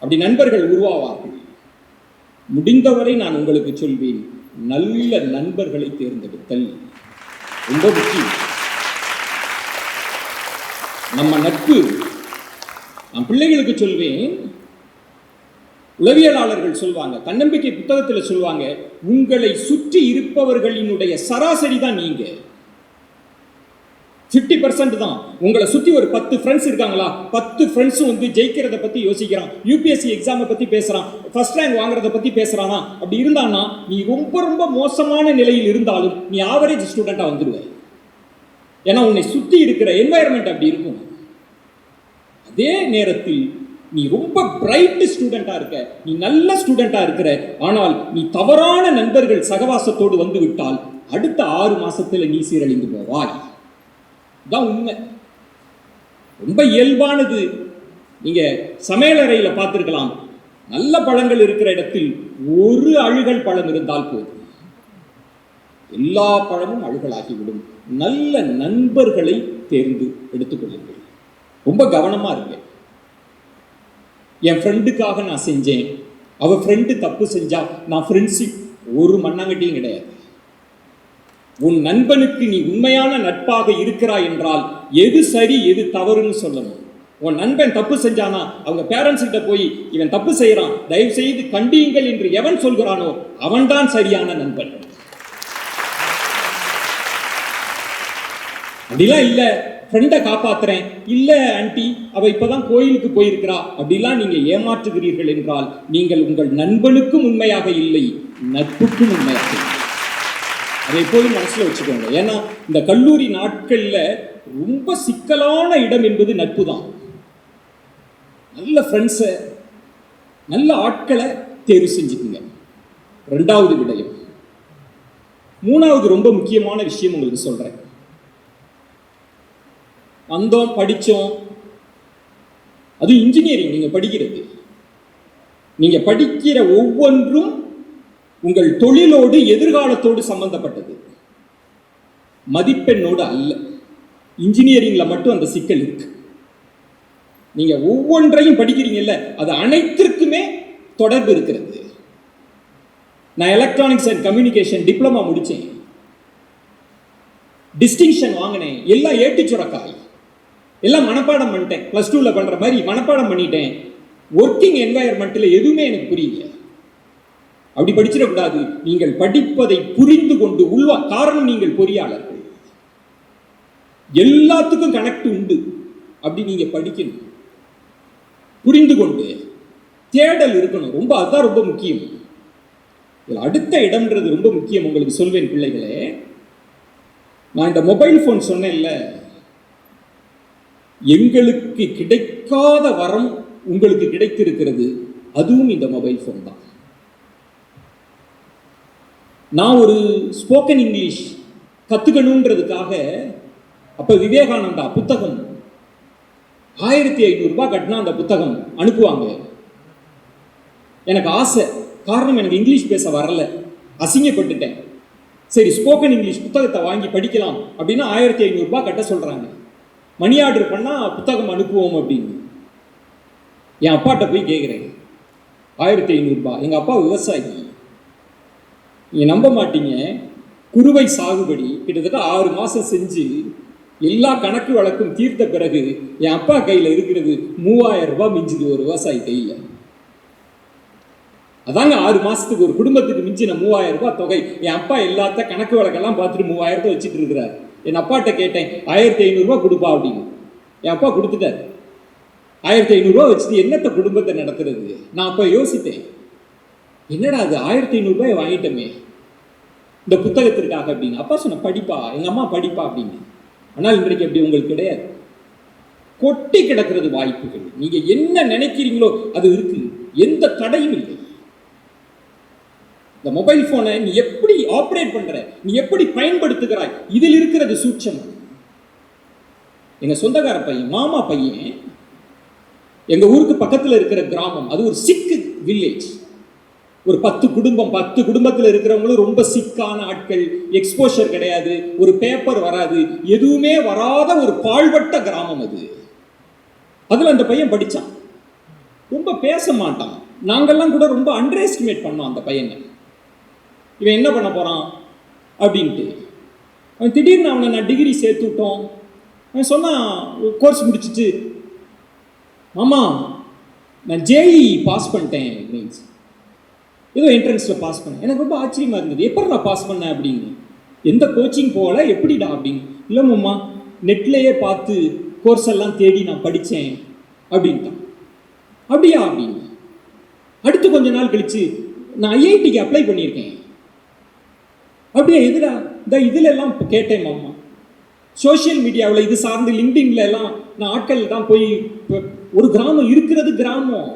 அப்படி நண்பர்கள் உருவாவார்கள். முடிந்தவரை நான் உங்களுக்கு சொல்வேன், நல்ல நண்பர்களை தேர்ந்தெடுத்தல் ரொம்ப முக்கியம். நம்ம நட்பு, நான் பிள்ளைகளுக்கு சொல்வேன், உளவியலாளர்கள் சொல்வாங்க, தன்னம்பிக்கை புத்தகத்தில் சொல்வாங்க, உங்களை சுற்றி இருப்பவர்களினுடைய சராசரி தான் நீங்க. 50% தான். உங்களை சுற்றி ஒரு 10 ஃப்ரெண்ட்ஸ் இருக்காங்களா, 10 ஃப்ரெண்ட்ஸும் வந்து ஜெயிக்கிறத பத்தி யோசிக்கிறான், யூபிஎஸ்சி எக்ஸாமை பத்தி பேசுறான், ஃபர்ஸ்ட் ரேங்க் வாங்குறத பத்தி பேசுறானா, அப்படி இருந்தானா நீ ரொம்ப ரொம்ப மோசமான நிலையில் இருந்தாலும் நீ ஆவரேஜ் ஸ்டூடெண்டா வந்துடுவ. ஏன்னா உன்னை சுற்றி இருக்கிற என்வாயர்மெண்ட் அப்படி இருக்கும். அதே நேரத்தில் நீ ரொம்ப பிரைட் ஸ்டூடெண்டா இருக்க, நீ நல்ல ஸ்டூடெண்டா இருக்கிற, ஆனால் நீ தவறான நண்பர்கள் சகவாசத்தோடு வந்து விட்டால் அடுத்த 6 மாசத்துல நீ சீரழிந்து போவாய். தான் உண்மை. ரொம்ப இயல்பானது. நீங்க சமையலறையில பார்த்திருக்கலாம், நல்ல பழங்கள் இருக்கிற இடத்தில் ஒரு அழுகல் பழம் இருந்தால் போதும், எல்லா பழமும் அழுகலாகிவிடும். நல்ல நண்பர்களை தேர்ந்து எடுத்துக்கொள்ளுங்கள். ரொம்ப கவனமா இருங்க. என் ஃப்ரெண்டுக்காக நான் செஞ்சேன், அவ ஃப்ரெண்டு தப்பு செஞ்சா நான் ஃப்ரெண்ட்ஷிப் ஒரு மண்ணாங்கட்டியும் கிடையாது. உன் நண்பனுக்கு நீ உண்மையான நட்பாக இருக்கிறாய் என்றால் எது சரி எது தவறுன்னு சொல்லணும். உன் நண்பன் தப்பு செஞ்சானா அவங்க பேரண்ட்ஸ் கிட்ட போய் இவன் தப்பு செய்யறான், தயவு செய்து கண்டியுங்கள் என்று எவன் சொல்கிறானோ அவன்தான் சரியான நண்பன். அப்படிலாம் இல்ல, ஃப்ரெண்டை காப்பாத்துறேன், இல்ல ஆன்டி அவ இப்பதான் கோயிலுக்கு போயிருக்கிறா, அப்படிலாம் நீங்க ஏமாற்றுகிறீர்கள் என்றால் நீங்கள் உங்கள் நண்பனுக்கும் உண்மையாக இல்லை, நட்புக்கும் உண்மையாக இல்லை. அதை எப்போதும் மனசுல வச்சுக்கோங்க. ஏன்னா இந்த கல்லூரி நாட்கள்ல ரொம்ப சிக்கலான இடம் என்பது நட்பு தான். நல்ல ஃப்ரெண்ட்ஸை, நல்ல ஆட்களை தேர்வு செஞ்சுக்குங்க. 2வது விடயம். 3வது ரொம்ப முக்கியமான விஷயம் உங்களுக்கு சொல்றேன். வந்தோம், படித்தோம், அது இன்ஜினியரிங். நீங்க படிக்கிறது, நீங்க படிக்கிற ஒவ்வொன்றும் உங்கள் தொழிலோடு எதிர்காலத்தோடு சம்பந்தப்பட்டது, மதிப்பெண்ணோடு அல்ல. இன்ஜினியரிங்ல மட்டும் அந்த சிக்கல் இருக்கு. நீங்க ஒவ்வொன்றையும் படிக்கிறீங்கல்ல, அது அனைத்திற்குமே தொடர்பு இருக்கிறது. நான் எலக்ட்ரானிக்ஸ் அண்ட் கம்யூனிகேஷன் டிப்ளமா முடிச்சேன், டிஸ்டிங்ஷன் வாங்கினேன், எல்லாம் ஏட்டு சுரக்காய், எல்லாம் மனப்பாடம் பண்ணிட்டேன். +2ல பண்ற மாதிரி மனப்பாடம் பண்ணிட்டேன். ஒர்க்கிங் என்வாயர்மெண்ட்ல எதுவுமே எனக்கு புரியல. அப்படி படிச்சிடக்கூடாது. நீங்கள் படிப்பதை புரிந்து கொண்டு காரணம் நீங்கள் பொறியாளர்கள், எல்லாத்துக்கும் கனெக்ட் உண்டு. அப்படி நீங்க படிக்கணும், புரிந்து கொண்டு தேடல் இருக்கணும். ரொம்ப அதுதான் ரொம்ப முக்கியம். அடுத்த இடம்ன்றது ரொம்ப முக்கியம். உங்களுக்கு சொல்வேன் பிள்ளைகளே, நான் இந்த மொபைல் போன் சொன்னேன்ல, எங்களுக்கு கிடைக்காத வரம் உங்களுக்கு கிடைத்திருக்கிறது, அதுவும் இந்த மொபைல் போன் தான். நான் ஒரு ஸ்போக்கன் இங்கிலீஷ் கத்துக்கணுன்றதுக்காக அப்ப விவேகானந்தா புத்தகம் 1500 ரூபாய் கட்டினா அந்த புத்தகம் அனுப்புவாங்க. எனக்கு ஆசை, காரணம் எனக்கு இங்கிலீஷ் பேச வரல, அசிங்கப்பட்டுட்டேன். சரி, ஸ்போக்கன் இங்கிலீஷ் புத்தகத்தை வாங்கி படிக்கலாம் அப்படின்னா 1500 ரூபாய் கட்ட சொல்றாங்க. மணி ஆர்டர் பண்ணா புத்தகம் அனுப்புவோம் அப்படின்னு என் அப்பாட்ட போய் கேட்குறேன். 1500 ரூபாய். எங்க அப்பா விவசாயி, நீங்க நம்ப மாட்டீங்க, குறுவை சாகுபடி கிட்டத்தட்ட 6 மாசம் செஞ்சு எல்லா கணக்கு வழக்கும் தீர்த்த பிறகு என் அப்பா கையில இருக்கிறது 3000 ரூபாய் மிஞ்சுது ஒரு விவசாயி கையில. அதாங்க 6 மாசத்துக்கு ஒரு குடும்பத்துக்கு மிஞ்சின 3000 ரூபாய் தொகை. என் அப்பா எல்லாத்த கணக்கு வழக்கெல்லாம் பார்த்துட்டு 3000 வச்சுட்டு இருக்கிறார். என் அப்பாட்ட கேட்டேன், 1500 ரூபாய் கொடுப்பா அப்படின்னு. என் அப்பா கொடுத்துட்டார். 1500 ரூபாய் வச்சுட்டு என்னத்த குடும்பத்தை நடத்துறது? நான் அப்ப யோசித்தேன், என்னடா அது 1500 ரூபாய் வாங்கிட்டோமே இந்த புத்தகத்திற்காக அப்படின்னு. அப்பா சொன்ன படிப்பா, எங்க அம்மா படிப்பா அப்படின்னு. ஆனால் இன்றைக்கு அப்படி உங்களுக்கு கிடையாது. கொட்டி கிடக்கிறது வாய்ப்புகள். நீங்க என்ன நினைக்கிறீங்களோ அது இருக்கு, எந்த தடையும் இல்லை. இந்த மொபைல் போனை நீ எப்படி ஆப்ரேட் பண்ற, நீ எப்படி பயன்படுத்துகிறாய், இதில் இருக்கிறது சூட்சம். எங்க சொந்தக்கார பையன், மாமா பையன், எங்க ஊருக்கு பக்கத்துல இருக்கிற கிராமம், அது ஒரு சிக் வில்லேஜ். ஒரு 10 குடும்பத்தில் இருக்கிறவங்களும் ரொம்ப சிக்கான ஆட்கள், எக்ஸ்போஷர் கிடையாது, ஒரு பேப்பர் வராது, எதுவுமே வராத ஒரு பாழ்பட்ட கிராமம் அது. அதுல அந்த பையன் படிச்சான். ரொம்ப பேச மாட்டான். நாங்கெல்லாம் கூட ரொம்ப அண்டர் எஸ்டிமேட் பண்ணோம் அந்த பையனை. இவன் என்ன பண்ண போறான் அப்படின்ட்டு. அவன் திடீர்னு அவனை நான் டிகிரி சேர்த்து விட்டோம். அவன் சொன்னான், கோர்ஸ் முடிச்சுட்டு, மாமா நான் ஜேஇ பாஸ் பண்ணிட்டேன், மீன்ஸ் ஏதோ என்ட்ரன்ஸில் பாஸ் பண்ணேன். எனக்கு ரொம்ப ஆச்சரியமா இருந்தது. எப்படி நான் பாஸ் பண்ணேன் அப்படின்னு. எந்த கோச்சிங் போகல, எப்படிடா அப்படின்னு. இல்லை மாமா, நெட்லேயே பார்த்து கோர்ஸ் எல்லாம் தேடி நான் படித்தேன் அப்படின்ட்டான். அப்படியா அப்படின்னு. அடுத்து கொஞ்ச நாள் கழிச்சு, நான் ஐஐடிக்கு அப்ளை பண்ணியிருக்கேன். அப்படியே எதுடா, இந்த இதுல எல்லாம் கேட்டேன் மாமா. சோசியல் மீடியாவில் இது சார்ந்து லிங்க்டின்ல எல்லாம் நான் ஆட்கள் தான் போய், ஒரு கிராமம் இருக்கிறது, கிராமம்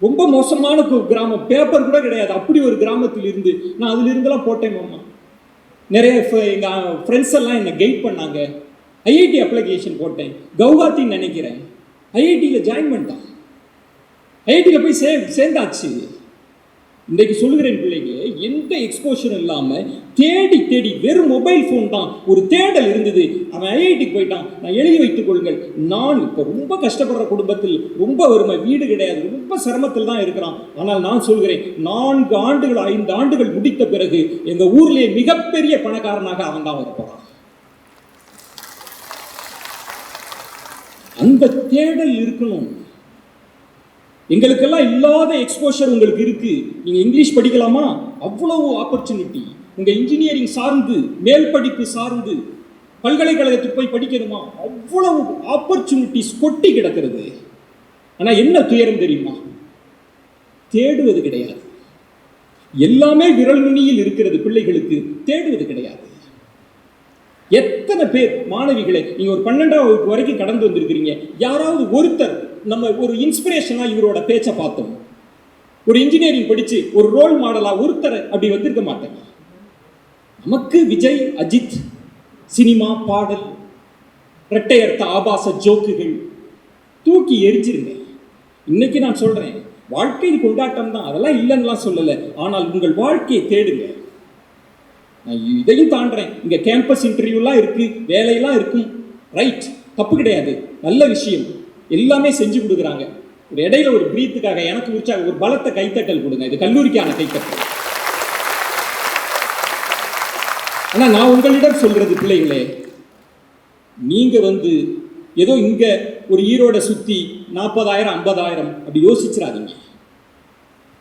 ரொம்ப மோசமான கிராமம், பேப்பர் கூட கிடையாது, அப்படி ஒரு கிராமத்தில் இருந்து நான் அதுல இருந்தெல்லாம் போட்டேன் மாமா. நிறைய எங்க ஃப்ரெண்ட்ஸ் எல்லாம் என்னை கைட் பண்ணாங்க. ஐஐடி அப்ளிகேஷன் போட்டேன், கவுஹாத்தின்னு நினைக்கிறேன். ஐஐடியில் ஜாயின் பண்ணிட்டான். ஐஐடியில் போய் சேர்ந்தாச்சு. இன்றைக்கு சொல்லுகிறேன் பிள்ளைங்க, எந்த எக்ஸ்போஷரும் இல்லாமல் தேடி தேடி வெறும் மொபைல் ஃபோன் தான், ஒரு தேடல் இருந்தது. அவன் ஐஐடிக்கு போயிட்டான். நான் எழுதி வைத்துக் கொள்ளுங்கள், நான் இப்போ ரொம்ப கஷ்டப்படுற குடும்பத்தில், ரொம்ப வறுமை, வீடு கிடையாது, ரொம்ப சிரமத்தில் தான் இருக்கிறான். ஆனால் நான் சொல்கிறேன், 4 ஆண்டுகள் 5 ஆண்டுகள் முடித்த பிறகு எங்கள் ஊர்லேயே மிகப்பெரிய பணக்காரனாக அவன் தான் வரப்போறான். அந்த தேடல் இருக்கணும். எங்களுக்கெல்லாம் இல்லாத எக்ஸ்போஷர் உங்களுக்கு இருக்கு. நீங்க இங்கிலீஷ் படிக்கலாமா, அவ்வளவு ஆப்பர்ச்சுனிட்டி. உங்க இன்ஜினியரிங் சார்ந்து, மேல் படிப்பு சார்ந்து பல்கலைக்கழகத்துக்கு போய் படிக்கணுமா, அவ்வளவு ஆப்பர்ச்சுனிட்டிஸ் கொட்டி கிடக்கிறது. ஆனா என்ன துயரம் தெரியுமா, தேடுவது கிடையாது. எல்லாமே விரல் நுனியில் இருக்கிறது, பிள்ளைகளுக்கு தேடுவது கிடையாது. எத்தனை பேர் மாணவிகளை நீங்க ஒரு 12ஆம் வகுப்பு வரைக்கும் கடந்து வந்திருக்கிறீங்க, யாராவது ஒருத்தர் நம்ம ஒரு இன்ஸ்பிரேஷனா இவரோட பேச்சை பார்த்தோம், ஒரு இன்ஜினியரிங் படிச்சு ஒரு ரோல் மாடலா ஒருத்தர் அப்படி வந்திருக்க மாட்டேங்க. நமக்கு விஜய், அஜித், சினிமா, பாடல், இரட்டையர்த்த ஆபாச ஜோக்குகள் தூக்கி எரிஞ்சிருங்க. இன்னைக்கு நான் சொல்றேன், வாழ்க்கையில் கொண்டாட்டம் தான், அதெல்லாம் இல்லைன்னுலாம் சொல்லலை. ஆனால் உங்கள் வாழ்க்கையை தேடுங்க. நான் இதையும் தாண்டறேன். இங்க கேம்பஸ் இன்டர்வியூலாம் இருக்கு, வேலையெல்லாம் இருக்கும், ரைட், தப்பு கிடையாது, நல்ல விஷயம், எல்லாமே செஞ்சு கொடுக்குறாங்க. ஒரு இடையில ஒரு பிரீத்துக்காக எனக்கு உற்சாக ஒரு பலத்தை கைத்தட்டல் கொடுங்க. இது கல்லூரிக்கான கைத்தட்டல். ஆனா நான் உங்களிடம் சொல்றது பிள்ளைகளே, நீங்க ஏதோ இங்க ஒரு ஈரோட சுத்தி 40,000 50,000 அப்படி யோசிச்சிடாதீங்க.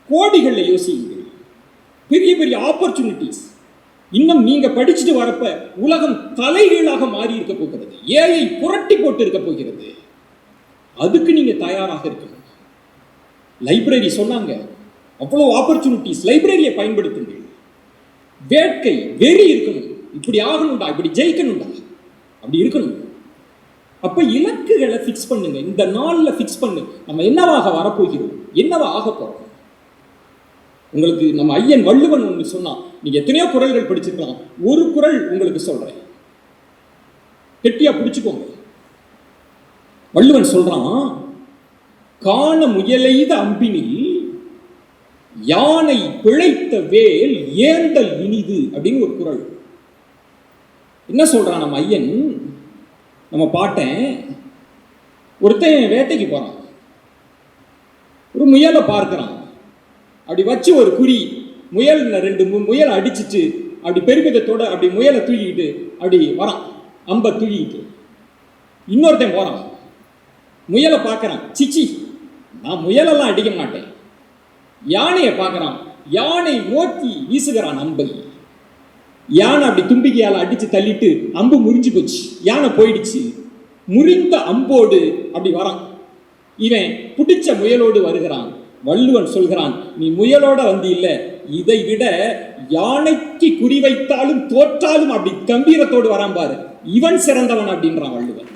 கோடிகள்ல யோசிங்க. பெரிய பெரிய ஆப்பர்ச்சுனிட்டிஸ். இன்னும் நீங்க படிச்சுட்டு வரப்ப உலகம் தலைகீழாக மாறி இருக்க போகிறது. ஏஐ புரட்டி போட்டு இருக்க போகிறது. அதுக்கு நீங்க தயாராக இருக்கணும். லைப்ரரி சொன்னாங்க, அவ்வளவு ஆப்பர்ச்சுனிட்டிஸ், லைப்ரரியை பயன்படுத்துங்கள். வேட்கை, வெறி இருக்கணும். இப்படி ஆகணும்டா, இப்படி ஜெயிக்கணும்டா, அப்படி இருக்கணும். அப்ப இலக்குகளை ஃபிக்ஸ் பண்ணுங்க. இந்த நாள்ல ஃபிக்ஸ் பண்ணு, நம்ம என்னவாக வரப்போகிறோம், என்னவா ஆக போறோம். உங்களுக்கு நம்ம ஐயன் வள்ளுவன் ஒன்று சொன்னா, நீங்க எத்தனையோ குறள்கள் படிச்சிருக்கலாம், ஒரு குறள் உங்களுக்கு சொல்றேன், கெட்டியா பிடிச்சுக்கோங்க. வள்ளுவன் சொல்றான், காண முயலெய்த அம்பினில் யானை பிழைத்த வேல் ஏந்தல் இனிது அப்படின்னு ஒரு குறள். என்ன சொல்றான் நம்ம ஐயன், நம்ம பாட்டன், ஒருத்தன் வேட்டைக்கு போறான், ஒரு முயலை பார்க்கிறான், அப்படி வச்சு ஒரு குறி முயல் 2 முயலை அடிச்சுட்டு அப்படி பெருமிதத்தோட அப்படி முயலை தூக்கிட்டு அப்படி வரான், அம்பை தூக்கிட்டு. இன்னொருத்தன் போறான், முயலை பார்க்கறான், சிச்சி நான் முயலெல்லாம் அடிக்க மாட்டேன். யானையை பார்க்கறான், யானை நோக்கி வீசுகிறான் அம்பை. யானை அப்படி தும்பிக்கையால் அடிச்சு தள்ளிட்டு அம்பு முறிஞ்சு போச்சு, யானை போயிடுச்சு. முறிந்த அம்போடு அப்படி வரான், இவன் பிடிச்ச முயலோடு வருகிறான். வள்ளுவன் சொல்கிறான், நீ முயலோட இல்ல, இதை விட யானைக்கு குறிவைத்தாலும் தோற்றாலும் அப்படி கம்பீரத்தோடு வரான் பாரு, இவன் சிறந்தவன் அப்படின்றான் வள்ளுவன்.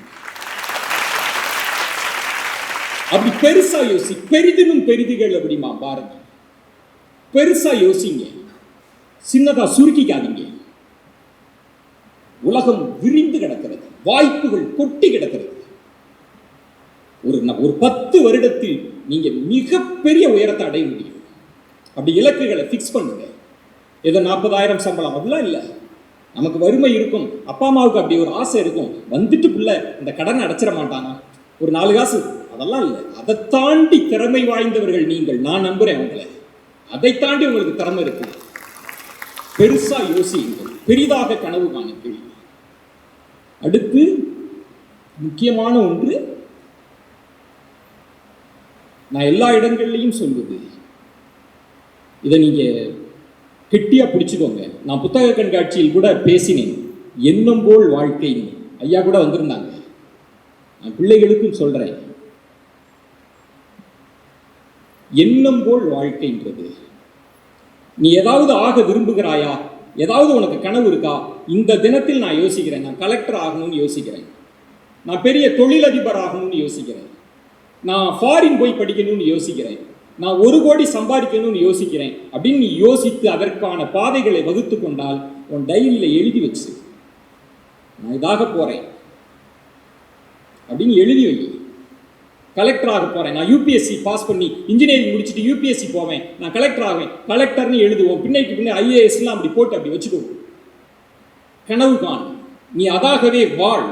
அப்படி பெருசா யோசி, பெரிதினும் பெரிதிகள் அப்படிமா பாருங்க. பெருசா யோசிங்க, சின்னதா சுருக்கிக்காதீங்க. உலகம் விரிந்து கிடக்கிறது, வாய்ப்புகள் கொட்டி கிடக்கிறது. ஒரு 10 வருடத்தில் நீங்க மிகப்பெரிய உயரத்தை அடைய முடியும். அப்படி இலக்குகளை ஃபிக்ஸ் பண்ணுங்க. ஏதோ 40,000 சம்பளம் அப்படிலாம் இல்லை. நமக்கு வறுமை இருக்கும், அப்பா அம்மாவுக்கு அப்படி ஒரு ஆசை இருக்கும், வந்துட்டு பிள்ளை இந்த கடனை அடைச்சிட மாட்டானா, ஒரு 4 காசு, அதெல்லாம் இல்லை. அதை தாண்டி திறமை வாய்ந்தவர்கள் நீங்கள். நான் நம்புறேன் உங்களை. அதை தாண்டி உங்களுக்கு திறமை இருக்கு. பெருசா யோசியுங்கள், பெரிதாக கனவு காணுங்கள். அடுத்து முக்கியமான ஒன்று, நான் எல்லா இடங்கள்லையும் சொல்வது, இதை நீங்க கெட்டியா பிடிச்சுக்கோங்க. நான் புத்தக கண்காட்சியில் கூட பேசினேன், எண்ணம் போல் வாழ்க்கை. ஐயா கூட வந்திருந்தாங்க. நான் பிள்ளைகளுக்கும் சொல்றேன், எண்ணம் போல் வாழ்க்கைன்றது, நீ ஏதாவது ஆக விரும்புகிறாயா, ஏதாவது உனக்கு கனவு இருக்கா? இந்த தினத்தில் நான் யோசிக்கிறேன், நான் கலெக்டர் ஆகணும்னு யோசிக்கிறேன், நான் பெரிய தொழிலதிபர் ஆகணும்னு யோசிக்கிறேன், நான் ஃபாரின் போய் படிக்கணும்னு யோசிக்கிறேன், நான் 1 கோடி சம்பாதிக்கணும்னு யோசிக்கிறேன் அப்படின்னு நீ யோசித்து அதற்கான பாதைகளை வகுத்து கொண்டால் உன் டைரியில எழுதி வச்சு, நான் இதாக போறேன் அப்படின்னு எழுதி வை. கலெக்டர் ஆக போறேன், நான் யூபிஎஸ்சி பாஸ் பண்ணி இன்ஜினியரிங் முடிச்சுட்டு யூபிஎஸ்சி போவேன், நான் கலெக்டர் ஆவேன், கலெக்டர்னு எழுதுவோம். பின்ன ஐஏஎஸ்லாம் அப்படி போட்டு அப்படி வச்சுக்கோ. கனவு காண், நீ அதாகவே வாழ்.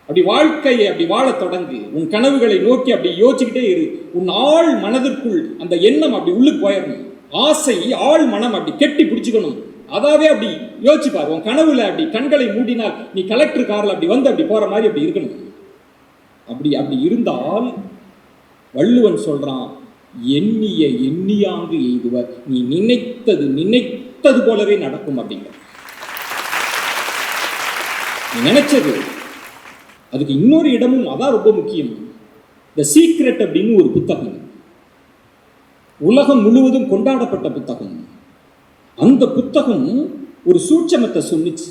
அப்படி வாழ்க்கையை அப்படி வாழ தொடங்கு. உன் கனவுகளை நோக்கி அப்படி யோசிச்சுக்கிட்டே இரு. உன் ஆள் மனதிற்குள் அந்த எண்ணம் அப்படி உள்ளுக்கு போயிடணும். ஆசை ஆள் மனம் அப்படி கெட்டி பிடிச்சுக்கணும். அதாவே அப்படி யோசிச்சு பாரு. உன் கனவுல அப்படி கண்களை மூடினால் நீ கலெக்டர் காரில் அப்படி வந்து அப்படி போற மாதிரி அப்படி இருக்கணும். அப்படி இருந்தால் வள்ளுவன் சொல்றான், எண்ணிய எண்ணியாங்கு எய்துவர். நீ நினைத்தது போலவே நடக்கும் அப்படிங்கிற. நீ நினைச்சது, அதுக்கு இன்னொரு இடமும் அதான் ரொம்ப முக்கியம். தி சீக்ரெட் அப்படின்னு ஒரு புத்தகம், உலகம் முழுவதும் கொண்டாடப்பட்ட புத்தகம். அந்த புத்தகம் ஒரு சூட்சமத்தை சொன்னிச்சு.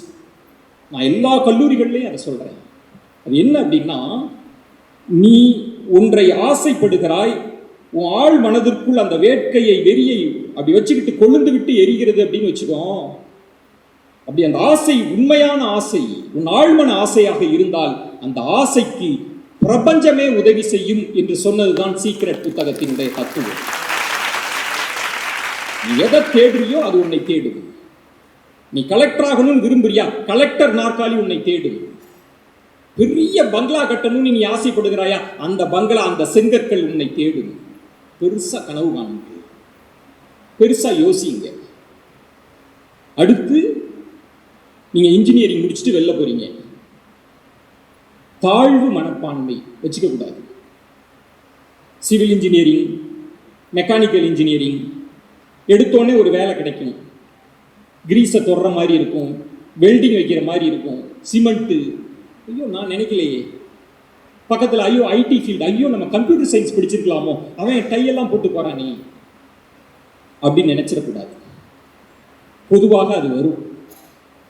நான் எல்லா கல்லூரிகள்லையும் அதை சொல்றேன். அது என்ன அப்படின்னா, நீ ஒன்றை ஆசைப்படுகிறாய், உன் ஆள் மனதிற்குள் அந்த வேட்கையை வெறியை அப்படி வச்சுக்கிட்டு கொழுந்து விட்டு எரிகிறது அப்படின்னு வச்சுக்கோ. அப்படி அந்த ஆசை உண்மையான ஆசை, உன் ஆழ்மன ஆசையாக இருந்தால் அந்த ஆசைக்கு பிரபஞ்சமே உதவி செய்யும் என்று சொன்னதுதான் சீக்ரெட் புத்தகத்தினுடைய தத்துவம். நீ எதை தேடுறியோ அது உன்னை தேடும். நீ கலெக்டர் ஆகணும்னு விரும்புறியா, கலெக்டர் நாற்காலி உன்னை தேடும். பெரிய பங்களா கட்டணும்னு நீ ஆசைப்படுகிறாயா, அந்த பங்களா, அந்த செங்கற்கள் உன்னை தேடும். பெருசா கனவு காணுங்க, பெருசா யோசிங்க. அடுத்து நீங்க இன்ஜினியரிங் முடிச்சுட்டு வெளில போறீங்க, தாழ்வு மனப்பான்மை வச்சுக்க கூடாது. சிவில் இன்ஜினியரிங், மெக்கானிக்கல் இன்ஜினியரிங் எடுத்தோடனே ஒரு வேலை கிடைக்கும், கிரீஸை தொடுற மாதிரி இருக்கும், வெல்டிங் வைக்கிற மாதிரி இருக்கும், சிமெண்ட்டு, ஐயோ நான் நினைக்கலையே. பக்கத்தில் ஐயோ ஐடி ஃபீல்டு, ஐயோ நம்ம கம்ப்யூட்டர் சயின்ஸ் படிச்சிருக்கலாமோ, அவன் டையெல்லாம் போட்டு போறானே அப்படின்னு நினைச்சிடக்கூடாது. பொதுவாக அது வரும்.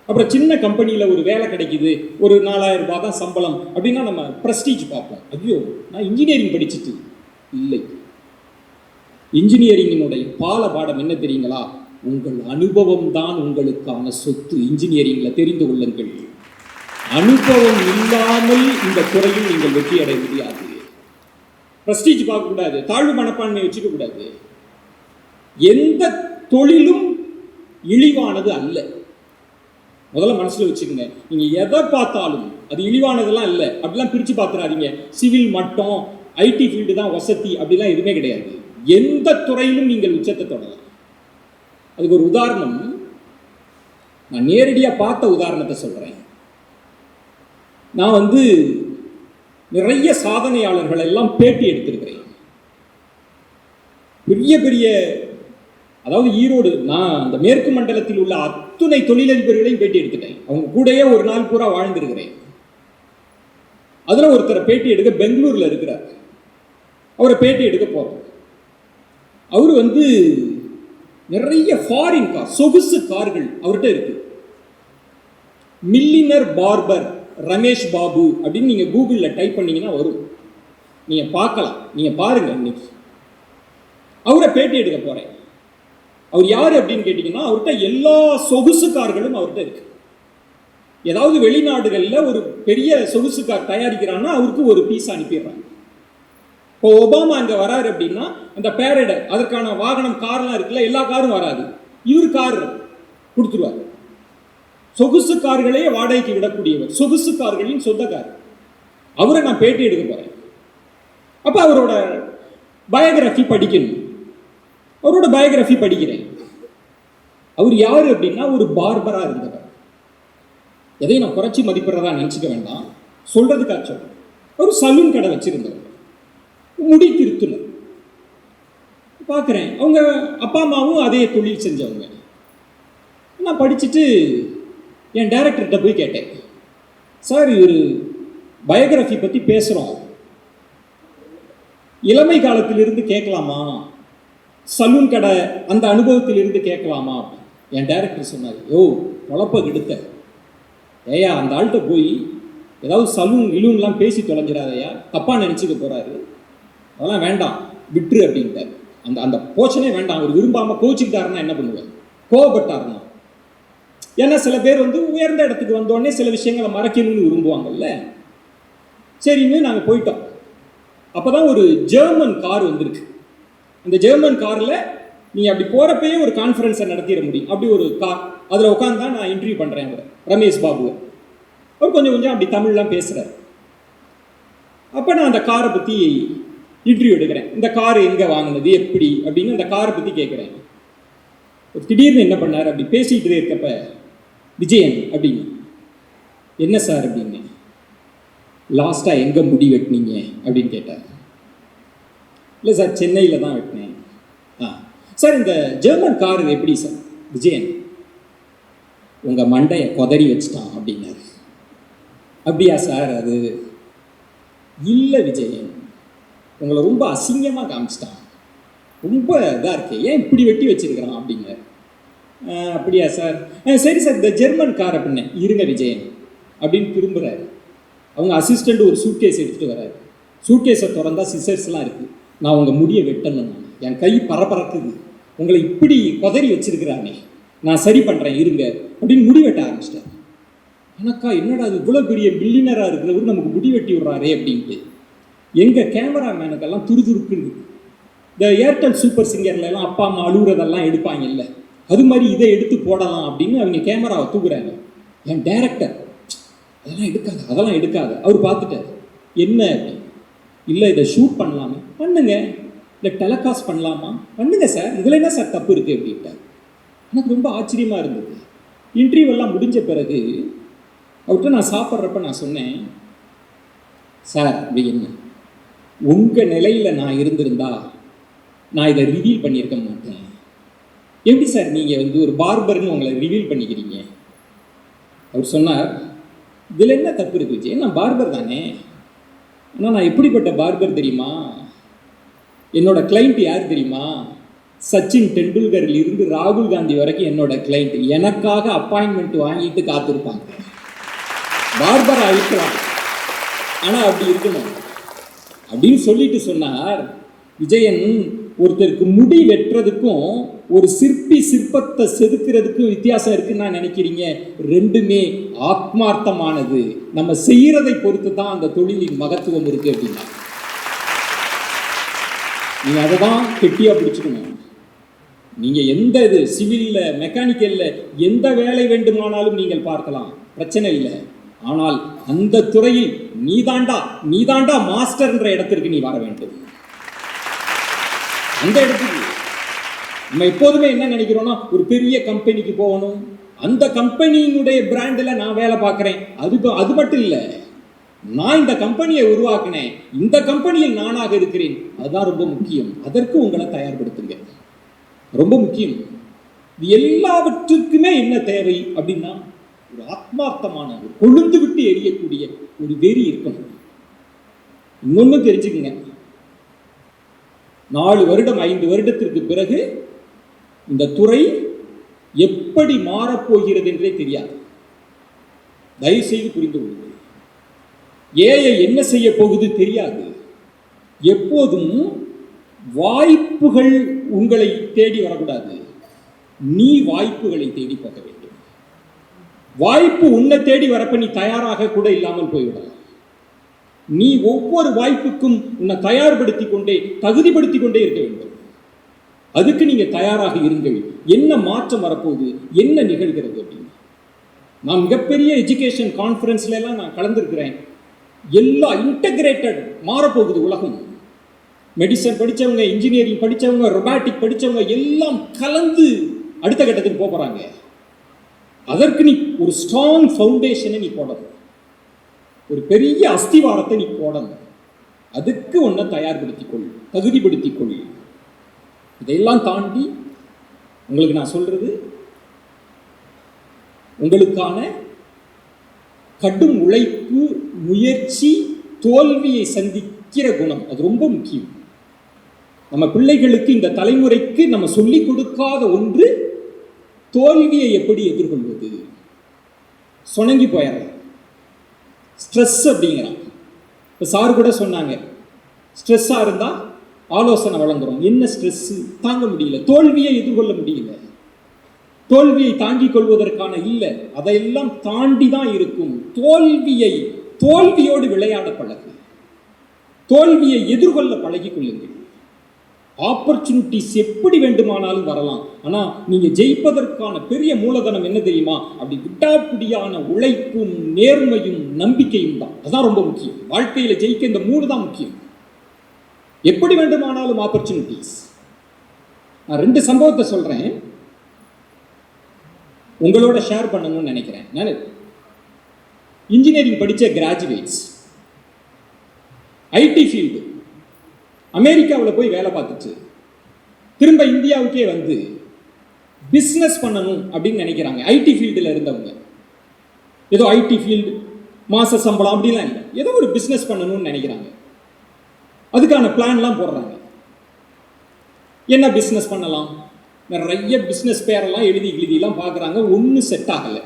அப்புறம் சின்ன கம்பெனியில் ஒரு வேலை கிடைக்குது, ஒரு 4,000 ரூபாய் தான் சம்பளம் அப்படின்னா நம்ம ப்ரெஸ்டீஜ் பார்ப்போம். ஐயோ நான் இன்ஜினியரிங் படிச்சுட்டு இல்லை. இன்ஜினியரிங்கினுடைய பாடம் என்ன தெரியுங்களா? உங்கள் அனுபவம் தான் உங்களுக்கான சொத்து. இன்ஜினியரிங்ல தெரிந்து கொள்ளுங்கள், அனுபவம் இல்லாமல் இந்த துறையில் நீங்கள் வெற்றி அடைய முடியாது. ப்ரெஸ்டீஜ் பார்க்கக்கூடாது, தாழ்வு மனப்பான்மை வச்சுக்க கூடாது. எந்த தொழிலும் இழிவானது அல்ல, முதல்ல மனசுல வச்சுக்கோங்க. நீங்க எதை பார்த்தாலும் அது இழிவானதெல்லாம் இல்லை அப்படிலாம் பிரிச்சு பார்த்துறாதீங்க. சிவில் மட்டும் ஐடி ஃபீல்டு தான் வசதி அப்படிலாம் எதுவுமே கிடையாது. எந்த துறையிலும் நீங்கள் உச்சத்தை தொடரலாம். அதுக்கு ஒரு உதாரணம், நான் நேரடியாக பார்த்த உதாரணத்தை சொல்றேன். நான் நிறைய சாதனையாளர்கள் எல்லாம் பேட்டி எடுத்திருக்கிறேன். பெரிய பெரிய, அதாவது ஈரோடு, நான் அந்த மேற்கு மண்டலத்தில் உள்ள அத்துணை தொழிலதிபர்களையும் பேட்டி எடுத்துட்டேன். அவங்க கூடயே ஒரு நாள் பூரா வாழ்ந்திருக்கிறேன். அதில் ஒருத்தரை பேட்டி எடுக்க பெங்களூரில் இருக்கிறார். அவரை பேட்டி எடுக்க போகிறோம். அவர் நிறைய ஃபாரின் கார், சொகுசு கார்கள் அவர்கிட்ட இருக்கு. மில்லினர் பார்பர் ரமேஷ் பாபு அப்படின்னு நீங்கள் கூகுளில் டைப் பண்ணீங்கன்னா வரும், நீங்கள் பார்க்கலாம். நீங்கள் பாருங்க. இன்னைக்கு அவரை பேட்டி எடுக்க போகிறேன். அவர் யார் அப்படின்னு கேட்டிங்கன்னா, அவர்கிட்ட எல்லா சொகுசு கார்களும் அவர்கிட்ட இருக்கு. ஏதாவது வெளிநாடுகளில் ஒரு பெரிய சொகுசு கார் தயாரிக்கிறான்னா அவருக்கு ஒரு பீஸ் அனுப்பிடுறாங்க. இப்போ ஒபாமா இங்கே வராரு அப்படின்னா அந்த பேரடை அதற்கான வாகனம் கார்லாம் இருக்குல்ல, எல்லா காரும் வராது, இவர் கார் கொடுத்துருவார். சொகுசு கார்களே வாடகைக்கு விடக்கூடியவர், சொகுசு கார்களின் சொந்தக்காரர். அவரை நான் பேட்டி எடுக்க போறேன். அப்போ அவரோட பயோகிராஃபி படிக்கணும். அவரோட பயோகிராஃபி படிக்கிறேன். அவர் யார் அப்படின்னா ஒரு பார்பரா இருந்தவர். எதையும் நான் குறைச்சி மதிப்பிடுறதா நினச்சிக்க வேண்டாம், சொல்றதுக்காக சொல்றேன். ஒரு சலூன் கடை வச்சிருந்தவர், முடி திருத்துனர். பார்க்குறேன் அவங்க அப்பா அம்மாவும் அதே தொழில் செஞ்சவங்க. நான் படிச்சுட்டு என் டைரக்டர்கிட்ட போய் கேட்டேன், சார் இவர் பயோகிராஃபி பற்றி பேசுகிறோம், இளமை காலத்திலிருந்து கேட்கலாமா, சலூன் கடை அந்த அனுபவத்திலிருந்து கேட்கலாமா? என் டைரக்டர் சொன்னார், யோ குழப்ப கெடுத்த ஏயா, அந்த ஆள்கிட்ட போய் ஏதாவது சலூன் இலூன்லாம் பேசி தொலைஞ்சிடாதையா, தப்பாக நினச்சிக்க போகிறாரு, அதெல்லாம் வேண்டாம் விட்டுரு அப்படின்ட்டார். அந்த அந்த போச்சனே வேண்டாம். அவர் விரும்பாமல் கோச்சிக்கிட்டாருன்னா என்ன பண்ணுவார், கோவப்பட்டாருன்னா. ஏன்னா சில பேர் உயர்ந்த இடத்துக்கு வந்தோடனே சில விஷயங்களை மறைக்கணும்னு விரும்புவாங்கல்ல. சரின்னு நாங்கள் போயிட்டோம். அப்போ தான் ஒரு ஜெர்மன் கார் வந்திருக்கு. அந்த ஜெர்மன் காரில் நீங்கள் அப்படி போகிறப்பயே ஒரு கான்ஃபரன்ஸை நடத்திட முடியும். அப்படி ஒரு கார், அதில் உட்காந்து தான் நான் இன்டர்வியூ பண்ணுறேன் அவரை, ரமேஷ் பாபுவை. அவர் கொஞ்சம் கொஞ்சம் அப்படி தமிழ்லாம் பேசுகிறார். அப்போ நான் அந்த காரை பற்றி இன்டர்வியூ எடுக்கிறேன். இந்த கார் எங்கே வாங்கினது, எப்படி அப்படின்னு அந்த காரை பற்றி கேட்குறேன். திடீர்னு என்ன பண்ணார், அப்படி பேசிகிட்டே இருக்கப்ப, விஜயன் அப்படின்னு, என்ன சார் அப்படின்னு, லாஸ்ட்டாக எங்கே முடி வெட்டினீங்க அப்படின்னு கேட்டார். இல்லை சார் சென்னையில் தான் வெட்டினேன். சார் இந்த ஜெர்மன் கார் எப்படி சார்? விஜயன், உங்கள் மண்டையை கொதறி வச்சுட்டான் அப்படின்னாரு. அப்படியா சார்? அது இல்லை விஜயன், உங்களை ரொம்ப அசிங்கமாக காமிச்சிட்டான், ரொம்ப இதாக இருக்கு, ஏன் இப்படி வெட்டி வச்சிருக்கிறான் அப்படின்னாரு. அப்படியா சார்? சரி சார் இந்த ஜெர்மன் கார் அப்படின்னு, இருங்க விஜயன் அப்படின்னு திரும்புகிறாரு. அவங்க அசிஸ்டண்ட் ஒரு சூட்கேஸ் எடுத்துகிட்டு வர்றாரு. சூட்கேஸை திறந்தா சிசர்ஸ்லாம் இருக்குது. நான் உங்கள் முடியை வெட்டணும், என் கை பரபரக்குது, உங்களை இப்படி கொதறி வச்சிருக்கிறானே, நான் சரி பண்ணுறேன் இருங்க அப்படின்னு முடி வெட்ட ஆரம்பிச்சிட்டார். எனக்கா என்னடா அது இவ்வளோ பெரிய பில்லியனராக இருக்கிறவர் நமக்கு முடி வெட்டி விட்றாரே அப்படின்ட்டு. எங்கள் கேமராமேனுக்கெல்லாம் துருதுருக்குன்னு. இந்த ஏர்டெல் சூப்பர் சிங்கர்லாம் அப்பா அம்மா அழுகுறதெல்லாம் எடுப்பாங்கல்ல, அது மாதிரி இதை எடுத்து போடலாம் அப்படின்னு அவங்க கேமராவை தூக்குறாங்க. என் டைரக்டர், அதெல்லாம் எடுக்காது. அவர் பார்த்துட்டார். என்ன அப்படின்னு, இல்லை இதை ஷூட் பண்ணலாமா, பண்ணுங்க, இல்லை டெலகாஸ்ட் பண்ணலாமா, பண்ணுங்க சார், இதில் என்ன சார் தப்பு இருக்குது அப்படின்ட்டார். எனக்கு ரொம்ப ஆச்சரியமாக இருந்தது. இன்டர்வியூவெல்லாம் முடிஞ்ச பிறகு அவர்கிட்ட நான் சாப்பிட்றப்ப நான் சொன்னேன், சார் அப்படி என்ன, உங்கள் நிலையில் நான் இருந்திருந்தா நான் இதை ரிவீல் பண்ணியிருக்க மாட்டேன். எப்படி சார் நீங்கள் ஒரு பார்பர்னு உங்களை ரிவீல் பண்ணிக்கிறீங்க? அவர் சொன்னார், இதில் என்ன தப்பு இருக்கு விஜய், நான் பார்பர் தானே. ஆனால் நான் எப்படிப்பட்ட பார்பர் தெரியுமா? என்னோட கிளைண்ட் யார் தெரியுமா? சச்சின் டெண்டுல்கரில் இருந்து ராகுல் காந்தி வரைக்கும் என்னோட கிளைண்ட் எனக்காக அப்பாயின்மெண்ட் வாங்கிட்டு காத்திருப்பாங்க. பார்பரா இருக்கலாம், ஆனால் அப்படி இருக்கணும் அப்படின்னு சொல்லிட்டு சொன்னார். விஜயன், ஒருத்தருக்கு முடி வெட்டுறதுக்கும் ஒரு சிற்பத்தை செதுக்கிறதுக்கும் வித்தியாசம் இருக்குன்னு நான் நினைக்கிறீங்க? ரெண்டுமே ஆத்மார்த்தமானது, நம்ம செய்யறதை பொறுத்து தான் அந்த தொழிலின் மகத்துவம் இருக்கு அப்படின்னா நீங்க அதை தான் கெட்டியா பிடிச்சுக்கணும். நீங்க எந்த இது சிவில்ல மெக்கானிக்கல்ல எந்த வேலை வேண்டுமானாலும் நீங்கள் பார்க்கலாம், பிரச்சனை இல்லை. ஆனால் அந்த துறையில் நீதாண்டா மாஸ்டர்ன்ற இடத்திற்கு நீ வர வேண்டும். அந்த இடத்துக்கு நம்ம எப்போதுமே என்ன நினைக்கிறோம்னா, ஒரு பெரிய கம்பெனிக்கு போகணும், அந்த கம்பெனியினுடைய பிராண்டில் நான் வேலை பார்க்குறேன், அது மட்டும் இல்லை, நான் இந்த கம்பெனியை உருவாக்கினேன், இந்த கம்பெனியில் நானாக இருக்கிறேன், அதுதான் ரொம்ப முக்கியம். அதற்கு உங்களை தயார்படுத்துங்க, ரொம்ப முக்கியம். இது எல்லாவற்றுக்குமே என்ன தேவை அப்படின்னா, ஒரு ஆத்மார்த்தமான, ஒரு கொழுந்து விட்டு எரியக்கூடிய ஒரு வெறி இருக்கணும். இன்னொன்னு தெரிஞ்சுக்கங்க, 4 வருடம் 5 வருடத்திற்கு பிறகு இந்த துறை எப்படி மாறப்போகிறது என்றே தெரியாது. தயவுசெய்து புரிந்து கொள்ளுங்கள். ஏஐ என்ன செய்ய போகுது தெரியாது. எப்போதும் வாய்ப்புகள் உங்களை தேடி வரக்கூடாது, நீ வாய்ப்புகளை தேடி போக வேண்டும். வாய்ப்பு உன்னை தேடி வரப்ப நீ தயாராக கூட இல்லாமல் போய்விடலாம். நீ ஒவ்வொரு வாய்ப்புக்கும் உன்னை தயார்படுத்தி கொண்டே தகுதிப்படுத்தி கொண்டே இருக்க வேண்டும். அதுக்கு நீங்க தயாராக இருங்கள். என்ன மாற்றம் வரப்போகுது, என்ன நிகழ்கிறது அப்படின்னு. நான் மிகப்பெரிய எஜுகேஷன் கான்ஃபரன்ஸ்ல எல்லாம் நான் கலந்துருக்கிறேன். எல்லா இன்டகிரேட்டட் மாறப்போகுது உலகம். மெடிசன் படித்தவங்க, இன்ஜினியரிங் படித்தவங்க, ரொபாட்டிக் படித்தவங்க எல்லாம் கலந்து அடுத்த கட்டத்துக்கு போகிறாங்க. அதற்கு நீ ஒரு ஸ்ட்ராங் ஃபவுண்டேஷனை நீ போடணும், ஒரு பெரிய அஸ்திவாரத்தை நீ போடணும். அதுக்கு ஒன்றை தயார்படுத்திக் கொள், தகுதிப்படுத்திக் கொள். இதையெல்லாம் தாண்டி உங்களுக்கு நான் சொல்றது, உங்களுக்கான கடும் உழைப்பு, முயற்சி, தோல்வியை சந்திக்கிற குணம் அது ரொம்ப முக்கியம். நம்ம பிள்ளைகளுக்கு, இந்த தலைமுறைக்கு நம்ம சொல்லிக் கொடுக்காத ஒன்று தோல்வியை எப்படி எதிர்கொள்வது. சொணங்கி போயிடலாம், ஸ்ட்ரெஸ் அப்படிங்கிறான். இப்போ சார் கூட சொன்னாங்க, ஸ்ட்ரெஸ்ஸாக இருந்தால் ஆலோசனை வழங்குறோம். என்ன ஸ்ட்ரெஸ், தாங்க முடியல, தோல்வியை எதிர்கொள்ள முடியல, தோல்வியை தாங்கிக் கொள்வதற்கான இல்லை, அதையெல்லாம் தாண்டி தான் இருக்கும். தோல்வியோடு விளையாட பழகு, தோல்வியை எதிர்கொள்ள பழகி கொள்ளுங்கள். ஆப்பர்ச்சுனிட்டிஸ் எப்படி வேண்டுமானாலும் வரலாம். ஆனால் நீங்கள் ஜெயிப்பதற்கான பெரிய மூலதனம் என்ன தெரியுமா? அப்படி விட்டாப்பிடியான உழைப்பும் நேர்மையும் நம்பிக்கையும் தான். அதுதான் ரொம்ப முக்கியம். வாழ்க்கையில் ஜெயிக்க இந்த 3 தான் முக்கியம். எப்படி வேண்டுமானாலும் ஆப்பர்ச்சுனிட்டிஸ். நான் 2 சம்பவத்தை சொல்கிறேன், உங்களோட ஷேர் பண்ணணும்னு நினைக்கிறேன். நான் இன்ஜினியரிங் படித்த கிராஜுவேட்ஸ், ஐடி ஃபீல்டு, அமெரிக்காவில் போய் வேலை பார்த்துச்சு, திரும்ப இந்தியாவுக்கே வந்து பிஸ்னஸ் பண்ணணும் அப்படின்னு நினைக்கிறாங்க. ஐடி ஃபீல்டில் இருந்தவங்க, ஏதோ ஐடி ஃபீல்டு மாச சம்பளம் அப்படிலாம் இல்லை, ஏதோ ஒரு பிஸ்னஸ் பண்ணணும்னு நினைக்கிறாங்க. அதுக்கான பிளான்லாம் போடுறாங்க. என்ன பிஸ்னஸ் பண்ணலாம், நிறைய பிஸ்னஸ் பேரெல்லாம் எழுதிலாம் பார்க்குறாங்க. ஒன்றும் செட் ஆகலை.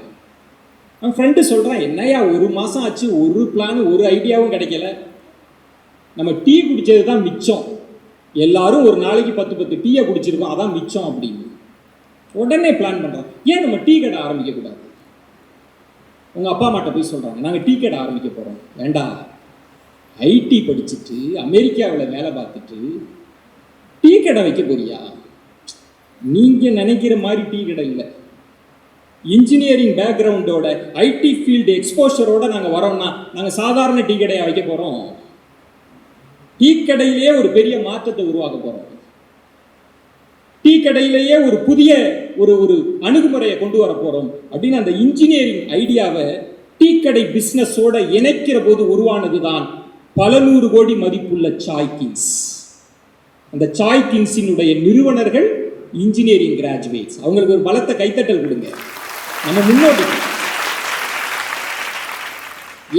என் ஃப்ரெண்டு சொல்கிறான், என்னையா 1 மாதம் ஆச்சு, ஒரு பிளான், ஒரு ஐடியாவும் கிடைக்கல, நம்ம டீ குடித்தது தான் மிச்சம், எல்லாரும் ஒரு நாளைக்கு 10 டீயை குடிச்சிருக்கோம், அதான் மிச்சம் அப்படின்னு. உடனே பிளான் பண்ணுறோம், ஏன் நம்ம டீ கடை ஆரம்பிக்கக்கூடாது. உங்கள் அப்பா அம்மாட்ட போய் சொல்கிறாங்க, நாங்கள் டீ கடை ஆரம்பிக்க போகிறோம். வேண்டாம், ஐடி படிச்சுட்டு அமெரிக்காவில் வேலை பார்த்துட்டு டீ கடை வைக்க போறியா? நீங்கள் நினைக்கிற மாதிரி டீ கடை இல்லை. இன்ஜினியரிங் பேக்ரவுண்டோட, ஐடி ஃபீல்டு எக்ஸ்போஷரோட நாங்கள் வரோம்னா நாங்கள் சாதாரண டீ கடையை வைக்க போகிறோம். டீ கடையிலேயே ஒரு பெரிய மாற்றத்தை உருவாக்க போகிறோம். டீ கடையிலேயே ஒரு புதிய ஒரு அணுகுமுறையை கொண்டு வர போகிறோம் அப்படின்னு அந்த இன்ஜினியரிங் ஐடியாவை டீ கடை பிஸ்னஸோட இணைக்கிற போது உருவானது தான் பல 100 கோடி மதிப்புள்ள சாய் கிங்ஸ். அந்த சாய் கிங்ஸினுடைய நிறுவனர்கள் இன்ஜினியரிங் கிராஜுவேட்ஸ். அவங்களுக்கு ஒரு பலத்த கைத்தட்டல் கொடுங்க. நம்ம முன்னோடி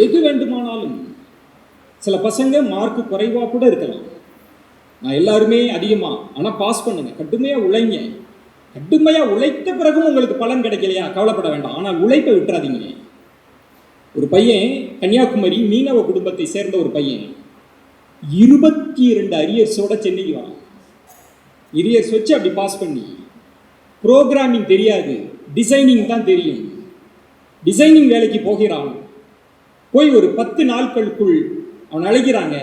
எது வேண்டுமானாலும். சில பசங்க மார்க்கு குறைவாக கூட இருக்கலாம், நான் எல்லாருமே அதிகமாக, ஆனால் பாஸ் பண்ணுங்க, கடுமையாக உழைங்க. கடுமையாக உழைத்த பிறகும் உங்களுக்கு பலன் கிடைக்கலையா, கவலைப்பட வேண்டாம், ஆனால் உழைப்பை விட்டுறாதீங்க. ஒரு பையன், கன்னியாகுமரி மீனவ குடும்பத்தை சேர்ந்த ஒரு பையன், 22 அரியர்ஸோட சென்னைக்கு வரான். அரியர்ஸ் வச்சு அப்படி பாஸ் பண்ணி, ப்ரோக்ராமிங் தெரியாது, டிசைனிங் தான் தெரியும். டிசைனிங் வேலைக்கு போகிறான். போய் ஒரு 10 நாட்களுக்குள் அவன் அழைக்கிறாங்க.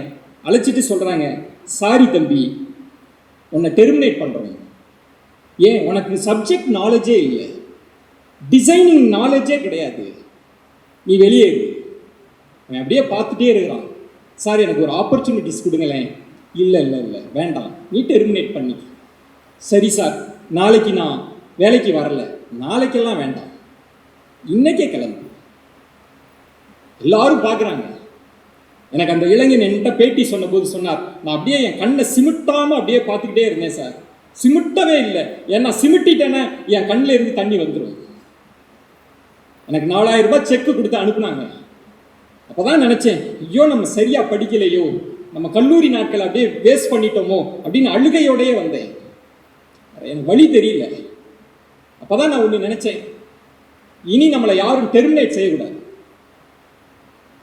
அழைச்சிட்டு சொல்கிறாங்க, சாரி தம்பி, உன்னை டெர்மினேட் பண்ணுறோம். ஏன்? உனக்கு சப்ஜெக்ட் நாலேஜே இல்லை, டிசைனிங் நாலேஜே கிடையாது, நீ வெளியேறு. அவன் அப்படியே பார்த்துட்டே இருக்கிறான். சார் எனக்கு ஒரு ஆப்பர்ச்சுனிட்டிஸ் கொடுங்களேன். இல்லை இல்லை இல்லை வேண்டாம், நீ டெர்மினேட் பண்ணி. சரி சார், நாளைக்கு நான் வேலைக்கு வரல. நாளைக்கெல்லாம் வேண்டாம், இன்னைக்கே கிளம்பு. எல்லாரும் பார்க்குறாங்க. எனக்கு அந்த இளைஞன் என்கிட்ட பேட்டி சொன்ன போது சொன்னார், நான் அப்படியே என் கண்ணை சிமிட்டாமல் அப்படியே பார்த்துக்கிட்டே இருந்தேன் சார். சிமிட்டவே இல்லை, ஏன்னா சிமிட்டிட்டேன்னா என் கண்ணில் இருந்து தண்ணி வந்துடும். எனக்கு 4000 ரூபாய் செக்கு கொடுத்து அனுப்புனாங்க. அப்போ தான் நினச்சேன், ஐயோ நம்ம சரியாக படிக்கலையோ, நம்ம கல்லூரி நாட்கள் அப்படியே வேஸ்ட் பண்ணிட்டோமோ அப்படின்னு அழுகையோடையே வந்தேன். எனக்கு வழி தெரியல. அப்போ தான் நான் ஒன்று நினச்சேன், இனி நம்மளை யாரும் டெர்மினேட் செய்யக்கூடாது.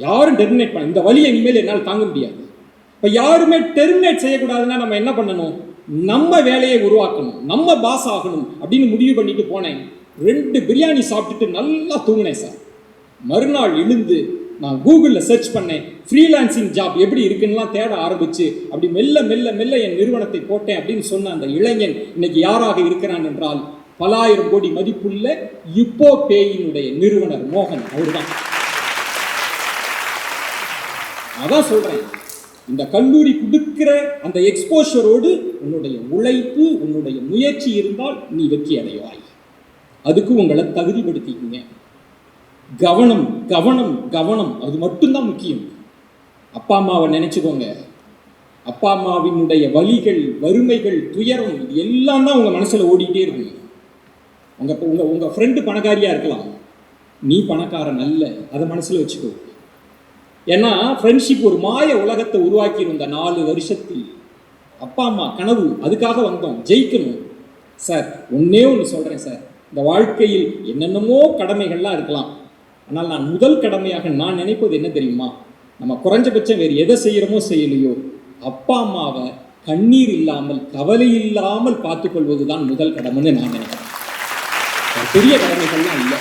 யாரும் டெர்மினேட் பண்ண, இந்த வழியை இனிமேல் என்னால் தாங்க முடியாது. இப்போ யாருமே டெர்மினேட் செய்யக்கூடாதுன்னா நம்ம என்ன பண்ணணும்? நம்ம வேலையை உருவாக்கணும், நம்ம பாஸ் ஆகணும் அப்படின்னு முடிவு பண்ணிட்டு போனேன். 2 பிரியாணி சாப்பிட்டுட்டு நல்லா தூங்கினேன் சார். மறுநாள் எழுந்து நான் கூகுளில் சர்ச் பண்ணேன், ஃப்ரீலான்சிங் ஜாப் எப்படி இருக்குன்னுலாம் தேட ஆரம்பிச்சு அப்படி மெல்ல மெல்ல மெல்ல என் நிறுவனத்தை போட்டேன் அப்படின்னு சொன்ன அந்த இளைஞன் இன்னைக்கு யாராக இருக்கிறான் என்றால், பல ஆயிரம் கோடி மதிப்புள்ள யுப்போ பேயினுடைய நிறுவனர் மோகன். அவர்தான். அதான் சொல்றேன், இந்த கல்லூரி கொடுக்கிற அந்த எக்ஸ்போஷரோடு உன்னுடைய உழைப்பு, உன்னுடைய முயற்சி இருந்தால் நீ வெற்றி அடைவாய். அதுக்கு உங்களை தகுதிப்படுத்திக்கங்க. கவனம் கவனம் கவனம், அது மட்டும்தான் முக்கியம். அப்பா அம்மாவை நினைச்சுக்கோங்க. அப்பா அம்மாவினுடைய வலிகள், வறுமைகள், துயரம் இது எல்லாம் தான் உங்க மனசுல ஓடிட்டே இருக்கு. உங்க ஃப்ரெண்டு பணக்காரியா இருக்கலாம், நீ பணக்காரன் அல்ல, அதை மனசுல வச்சுக்கோ. ஏன்னா ஃப்ரெண்ட்ஷிப் ஒரு மாய உலகத்தை உருவாக்கி இருந்த 4 வருஷத்தில் அப்பா அம்மா கனவு, அதுக்காக வந்தோம், ஜெயிக்கணும். சார் ஒன்னே ஒன்று சொல்றேன் சார், இந்த வாழ்க்கையில் என்னென்னமோ கடமைகள்லாம் இருக்கலாம், ஆனால் நான் முதல் கடமையாக நான் நினைப்பது என்ன தெரியுமா, நம்ம குறைஞ்சபட்சம் வேறு எதை செய்யறோமோ செய்யலையோ அப்பா அம்மாவை கண்ணீர் இல்லாமல் கவலை இல்லாமல் பார்த்துக்கொள்வது தான் முதல் கடமைன்னு நான் நினைக்கிறேன். பெரிய கடமைகள்லாம் இல்லை.